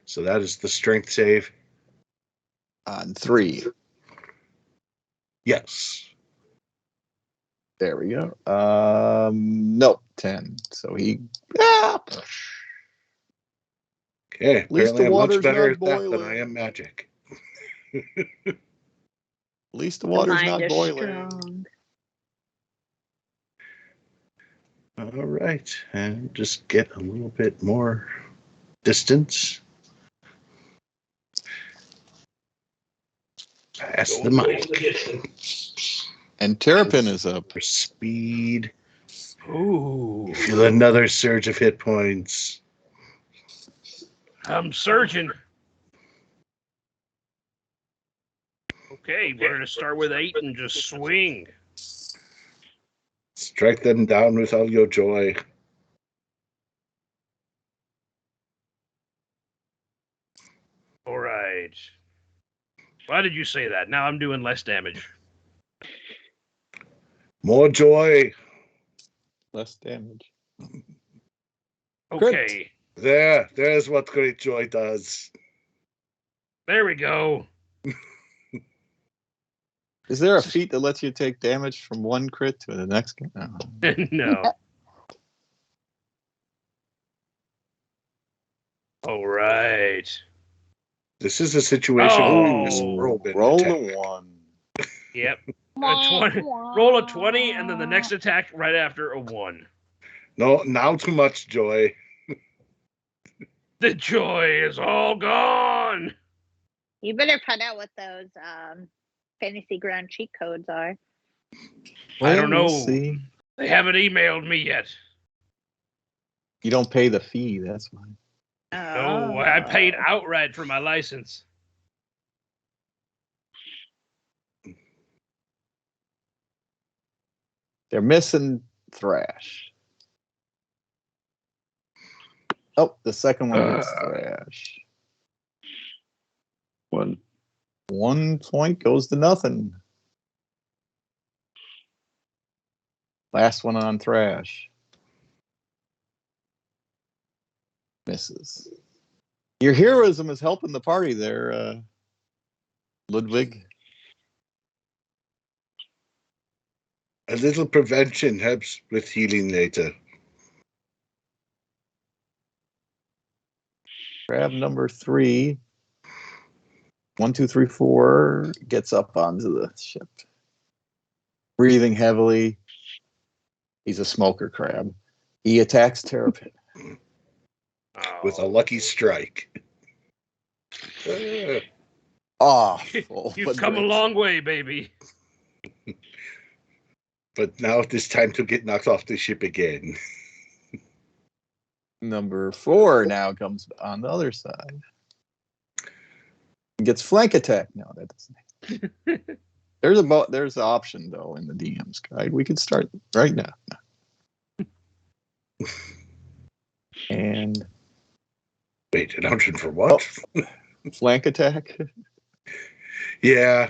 Speaker 2: So that is the strength save.
Speaker 1: On 3.
Speaker 2: Yes.
Speaker 1: There we go. No, 10. So he.
Speaker 2: Okay.
Speaker 1: At least
Speaker 2: Apparently
Speaker 1: the
Speaker 2: I'm much
Speaker 1: water's
Speaker 2: better
Speaker 1: not
Speaker 2: at that than
Speaker 1: boiling.
Speaker 2: I am magic.
Speaker 1: At least the water's
Speaker 4: Mind
Speaker 1: not
Speaker 4: is
Speaker 1: boiling.
Speaker 4: strong.
Speaker 2: All right. And just get a little bit more distance. Past the mic.
Speaker 1: And Terrapin is up.
Speaker 2: For speed.
Speaker 3: Ooh,
Speaker 2: You feel another surge of hit points.
Speaker 3: I'm surging. Okay, we're gonna start with 8 and just swing.
Speaker 2: Strike them down with all your joy.
Speaker 3: All right. Why did you say that? Now I'm doing less damage.
Speaker 2: More joy.
Speaker 1: Less damage.
Speaker 3: Okay,
Speaker 2: There's what great joy does.
Speaker 3: there we go.
Speaker 1: Is there a feat that lets you take damage from one crit to the next? No.
Speaker 3: No. All right.
Speaker 2: This is a situation where we just
Speaker 3: Oh.
Speaker 2: whirlwind
Speaker 1: Roll
Speaker 2: attack.
Speaker 1: the 1.
Speaker 3: Yep. A 20, roll a 20, and then the next attack right after a 1.
Speaker 2: No, now too much joy.
Speaker 3: The joy is all gone.
Speaker 4: You better find out what those fantasy ground cheat codes are.
Speaker 3: I don't know.
Speaker 1: We'll see.
Speaker 3: They haven't emailed me yet.
Speaker 1: You don't pay the fee, that's why.
Speaker 3: No, I paid outright for my license.
Speaker 1: They're missing Thrash. Oh, the second one hits Thrash.
Speaker 5: 1.
Speaker 1: 1 point goes to nothing. Last one on Thrash. Misses. Your heroism is helping the party there, Ludwig.
Speaker 2: A little prevention helps with healing later.
Speaker 1: Crab number 3. 1, 2, 3, 4 gets up onto the ship. Breathing heavily. He's a smoker crab. He attacks Terafell.
Speaker 2: With a lucky strike.
Speaker 1: Awful.
Speaker 3: You've come a long way, baby.
Speaker 2: But now it is time to get knocked off the ship again.
Speaker 1: Number 4 now comes on the other side. Gets flank attack. No, that doesn't. There's an option though in the DM's guide. We could start right now. And
Speaker 2: wait, an option for what?
Speaker 1: Flank attack.
Speaker 2: Yeah.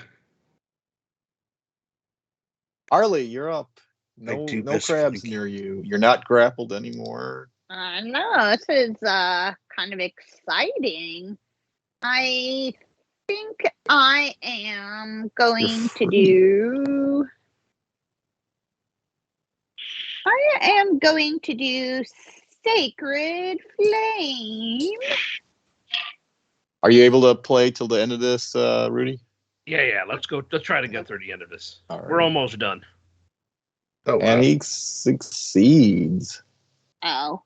Speaker 1: Arlie, you're up. No crabs near you. You're not grappled anymore.
Speaker 4: No, this is kind of exciting. I think I am going to do. I am going to do Sacred Flame.
Speaker 1: Are you able to play till the end of this, Rudy?
Speaker 3: Yeah. Let's go. Let's try to get through the end of this.
Speaker 1: Right.
Speaker 3: We're almost done.
Speaker 2: Oh, wow.
Speaker 1: And he succeeds.
Speaker 4: Oh,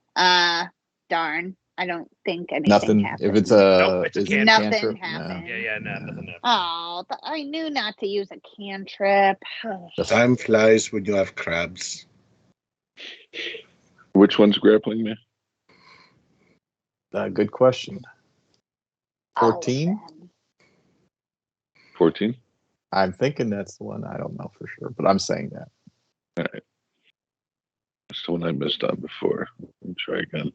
Speaker 4: darn. I don't think anything
Speaker 1: Nothing.
Speaker 4: happened.
Speaker 1: If it's
Speaker 3: Nope, it's a
Speaker 1: is it
Speaker 3: cantrip.
Speaker 4: Nothing
Speaker 1: cantrip?
Speaker 4: happened.
Speaker 1: No.
Speaker 3: Yeah, nothing happened.
Speaker 4: Oh, I knew not to use a cantrip.
Speaker 2: Time flies when you have crabs.
Speaker 5: Which one's grappling me?
Speaker 1: Good question. 14?
Speaker 5: 14?
Speaker 1: I'm thinking that's the one. I don't know for sure, but I'm saying that.
Speaker 5: All right. That's the one I missed on before. Let me try again.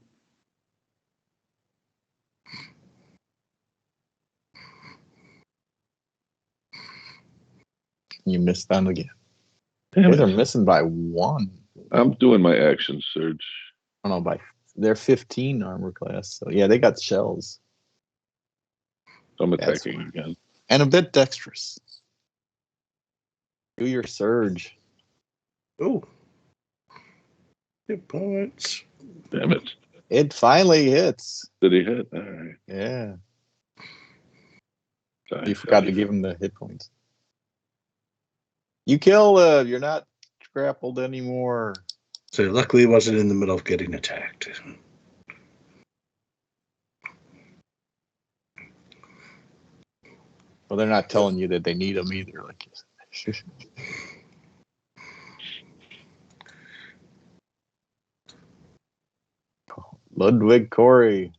Speaker 1: You missed them again.
Speaker 5: Damn
Speaker 1: They're
Speaker 5: it.
Speaker 1: missing by 1.
Speaker 5: I'm doing my action surge.
Speaker 1: I don't know, they're 15 armor class. So yeah, they got shells.
Speaker 5: So I'm
Speaker 1: That's
Speaker 5: attacking again.
Speaker 1: And a bit dexterous. Do your surge.
Speaker 2: Oh. Hit points.
Speaker 5: Damn it.
Speaker 1: It finally hits.
Speaker 5: Did he hit? All right.
Speaker 1: Yeah.
Speaker 5: Sorry,
Speaker 1: You forgot to give him the hit points. You kill, you're not grappled anymore.
Speaker 2: So luckily, he wasn't in the middle of getting attacked.
Speaker 1: Well, they're not telling you that they need them either, like you said. Ludwig Corey.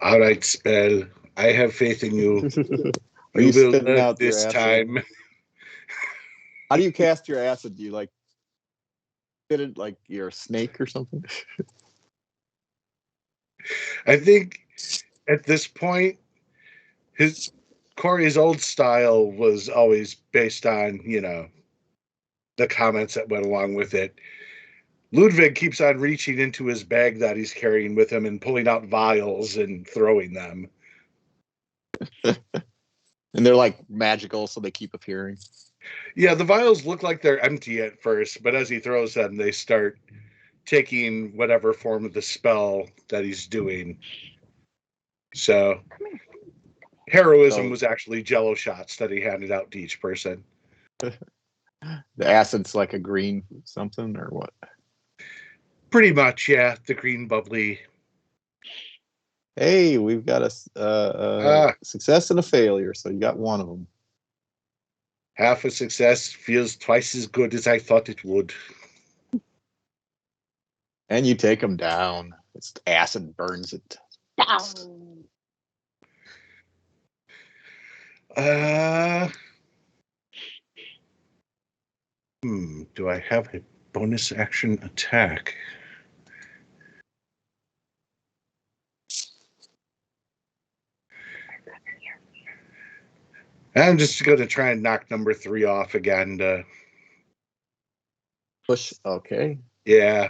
Speaker 2: All right, Spell. I have faith in you.
Speaker 1: Are
Speaker 2: You
Speaker 1: you
Speaker 2: will
Speaker 1: spitting
Speaker 2: learn
Speaker 1: out your
Speaker 2: this
Speaker 1: acid?
Speaker 2: time.
Speaker 1: How do you cast your acid? Do you like spit it like you're a snake or something?
Speaker 2: I think at this point, Corey's old style was always based on, the comments that went along with it. Ludwig keeps on reaching into his bag that he's carrying with him and pulling out vials and throwing them.
Speaker 1: And they're like magical, so they keep appearing.
Speaker 2: Yeah, the vials look like they're empty at first, but as he throws them, they start taking whatever form of the spell that he's doing. So, heroism was actually Jello shots that he handed out to each person.
Speaker 1: The acid's like a green something or what?
Speaker 2: Pretty much, yeah. The green bubbly.
Speaker 1: Hey, we've got a success and a failure, so you got one of them.
Speaker 2: Half a success feels twice as good as I thought it would.
Speaker 1: And you take them down. It's acid burns it.
Speaker 4: Down.
Speaker 2: Do I have a bonus action attack? I'm just going to try and knock number 3 off again.
Speaker 1: Push. Okay.
Speaker 2: Yeah.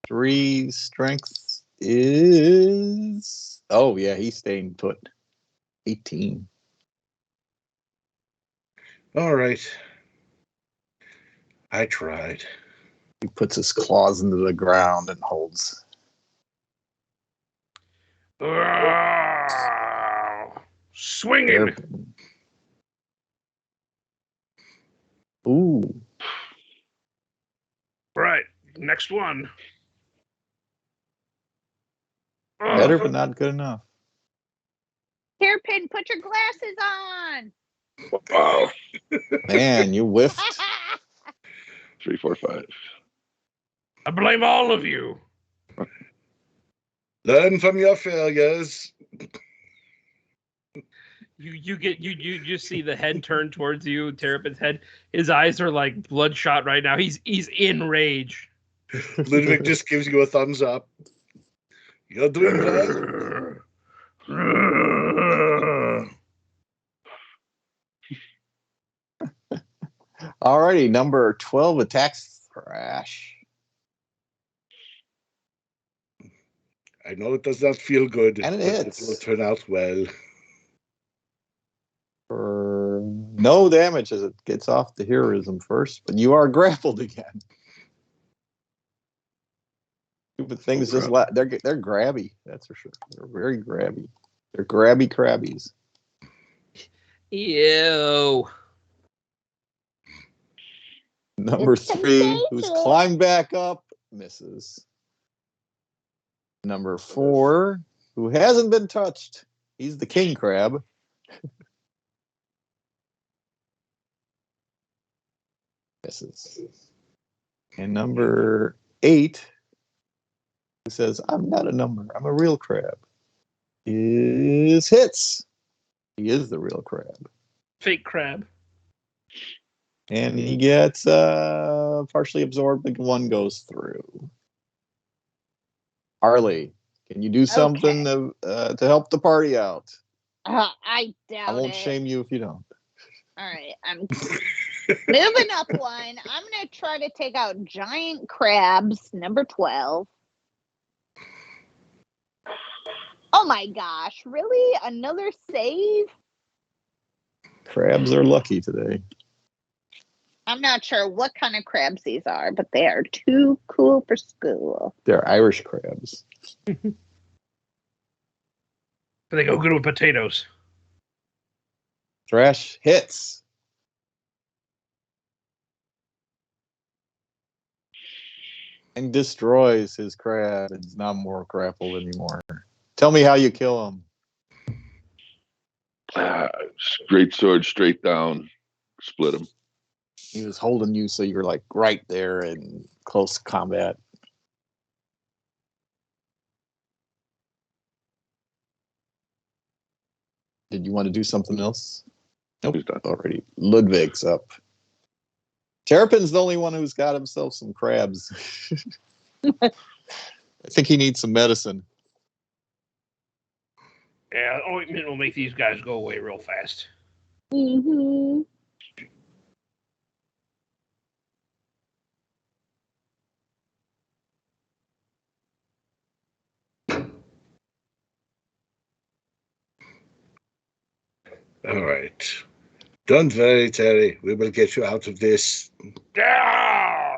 Speaker 1: 3 strength is. Oh yeah, he's staying put. 18.
Speaker 2: All right. I tried.
Speaker 1: He puts his claws into the ground and holds.
Speaker 3: Swinging.
Speaker 1: Terrapin. Ooh.
Speaker 3: Right. Next one.
Speaker 1: Better, but not good enough.
Speaker 4: Hairpin, put your glasses on.
Speaker 5: Wow.
Speaker 1: Man, you whiffed.
Speaker 5: 3, 4, 5.
Speaker 3: I blame all of you.
Speaker 2: Learn from your failures.
Speaker 6: You see the head turn towards you, Terrapin's head. His eyes are like bloodshot right now. He's in rage.
Speaker 2: Ludwig just gives you a thumbs up. You're doing well.
Speaker 1: Alrighty, number 12 attacks Thrash.
Speaker 2: I know it does not feel good,
Speaker 1: And it
Speaker 2: but
Speaker 1: hits.
Speaker 2: it will turn out well.
Speaker 1: For no damage as it gets off the heroism first, but you are grappled again. Stupid things just they're grabby, that's for sure. They're very grabby. They're grabby crabbies.
Speaker 6: Ew.
Speaker 1: Number
Speaker 4: It's
Speaker 1: 3, who's
Speaker 4: contagious.
Speaker 1: climbed back up, misses. Number 4, who hasn't been touched. He's the king crab. Misses. And number 8, who says, I'm not a number, I'm a real crab, is hits. He is the real crab.
Speaker 6: Fake crab.
Speaker 1: And he gets partially absorbed, but one goes through. Harley, can you do something to help the party out?
Speaker 4: I doubt
Speaker 1: I won't
Speaker 4: it.
Speaker 1: shame you if you don't.
Speaker 4: All right, I'm moving up one. I'm gonna try to take out giant crabs, number 12. Oh my gosh, really? Another save?
Speaker 1: Crabs are lucky today.
Speaker 4: I'm not sure what kind of crabs these are, but they are too cool for school.
Speaker 1: They're Irish crabs.
Speaker 3: They go good with potatoes.
Speaker 1: Thrash hits. And destroys his crab. It's not more grappled anymore. Tell me how you kill him.
Speaker 5: Straight sword, straight down, split him.
Speaker 1: He was holding you, so you're like right there in close combat. Did you want to do something else? Nope.
Speaker 5: He's done.
Speaker 1: Already. Ludwig's up. Terrapin's the only one who's got himself some crabs. I think he needs some medicine.
Speaker 3: Yeah, ointment will make these guys go away real fast.
Speaker 4: Mm-hmm.
Speaker 2: All right. Don't worry, Terry. We will get you out of this.
Speaker 3: Yeah!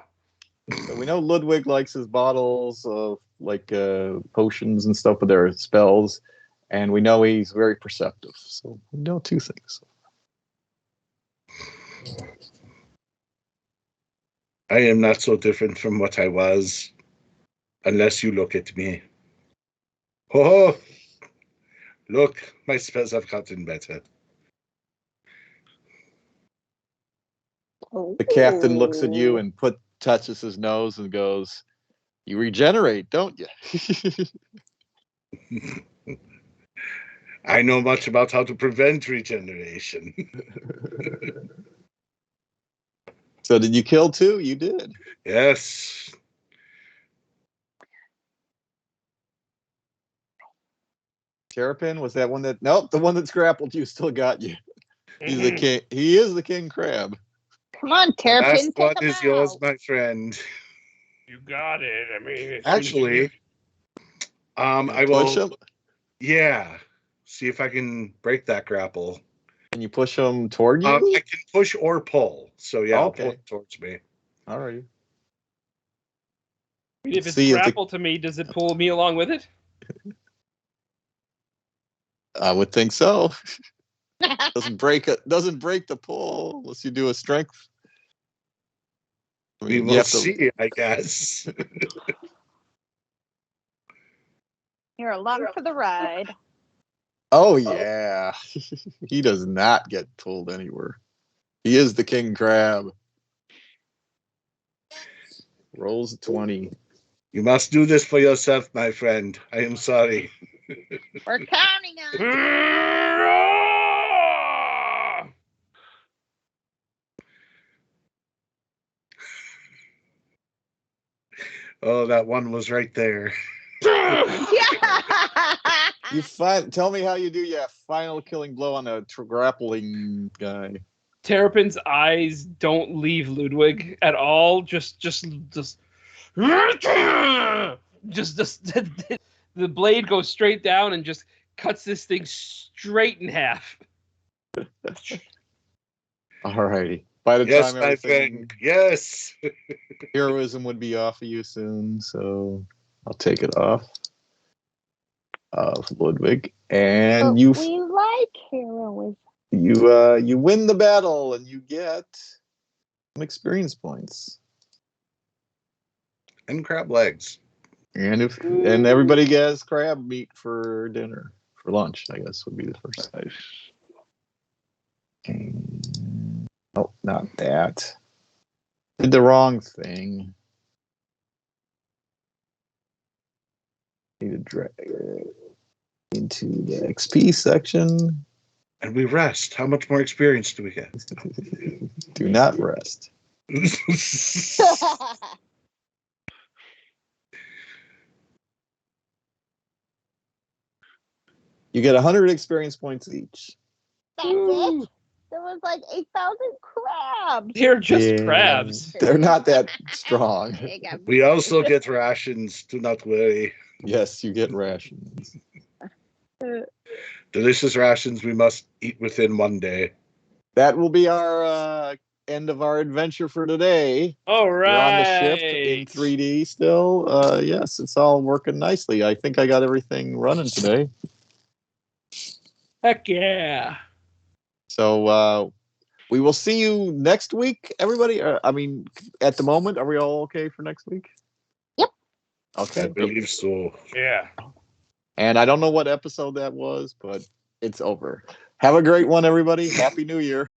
Speaker 1: So we know Ludwig likes his bottles of potions and stuff, but they're spells. And we know he's very perceptive. So we know 2 things.
Speaker 2: I am not so different from what I was, unless you look at me. Oh, look, my spells have gotten better.
Speaker 1: The captain looks at you and touches his nose and goes, "You regenerate, don't you?"
Speaker 2: I know much about how to prevent regeneration.
Speaker 1: So did you kill 2? You did.
Speaker 2: Yes.
Speaker 1: Terrapin, was that one that? Nope, the one that's grappled you still got you. He's the king. He is the king crab.
Speaker 4: Come on,
Speaker 2: The
Speaker 4: Terrapin,
Speaker 2: last one
Speaker 4: take him
Speaker 2: is yours,
Speaker 4: out.
Speaker 2: my friend.
Speaker 3: You got it. I mean,
Speaker 2: Actually, I
Speaker 1: Push
Speaker 2: will.
Speaker 1: him.
Speaker 2: Yeah. See if I can break that grapple.
Speaker 1: Can you push them toward you?
Speaker 2: I can push or pull. So yeah, I'll pull
Speaker 1: Okay.
Speaker 2: it towards me.
Speaker 1: All right.
Speaker 6: If it's
Speaker 1: See if the-
Speaker 6: grapple to me, does it pull me along with it?
Speaker 1: I would think so. Doesn't break the pull unless you do a strength. I
Speaker 2: We
Speaker 1: mean, you
Speaker 2: will
Speaker 1: have to.
Speaker 2: see, I guess.
Speaker 4: You're along for the ride.
Speaker 1: Oh yeah, he does not get pulled anywhere. He is the king crab. Rolls a 20.
Speaker 2: You must do this for yourself, my friend. I am sorry.
Speaker 4: We're counting on you.
Speaker 2: Oh, that one was right there.
Speaker 1: You tell me how you do your final killing blow on a grappling guy.
Speaker 6: Terrapin's eyes don't leave Ludwig at all. Just the blade goes straight down and just cuts this thing straight in half.
Speaker 1: All righty. By the
Speaker 2: Yes,
Speaker 1: time
Speaker 2: my
Speaker 1: everything,
Speaker 2: friend. Yes.
Speaker 1: heroism would be off of you soon, so I'll take it off of Ludwig, and
Speaker 4: But
Speaker 1: you
Speaker 4: we like heroism.
Speaker 1: you win the battle, and you get some experience points.
Speaker 2: And crab legs.
Speaker 1: And and everybody gets crab meat for dinner, for lunch, I guess would be the first.
Speaker 5: Nice.
Speaker 1: And, oh, not that. Did the wrong thing. Need to drag it into the XP section.
Speaker 2: And we rest. How much more experience do we get?
Speaker 1: Do not rest. You get 100 experience points each.
Speaker 4: That's it? There was like 8,000 crabs.
Speaker 6: They're just
Speaker 1: Yeah,
Speaker 6: crabs.
Speaker 1: They're not that strong.
Speaker 4: There you go.
Speaker 2: We also get rations. Do not worry.
Speaker 1: Yes, you get rations.
Speaker 2: Delicious rations we must eat within one day.
Speaker 1: That will be our end of our adventure for today.
Speaker 6: All
Speaker 1: We're on the ship
Speaker 6: right.
Speaker 1: in 3D still. Yes, it's all working nicely. I think I got everything running today.
Speaker 6: Heck yeah.
Speaker 1: So we will see you next week, everybody. I mean, at the moment, are we all okay for next week?
Speaker 4: Yep.
Speaker 1: Okay.
Speaker 2: I believe so.
Speaker 3: Yeah.
Speaker 1: And I don't know what episode that was, but it's over. Have a great one, everybody. Happy New Year.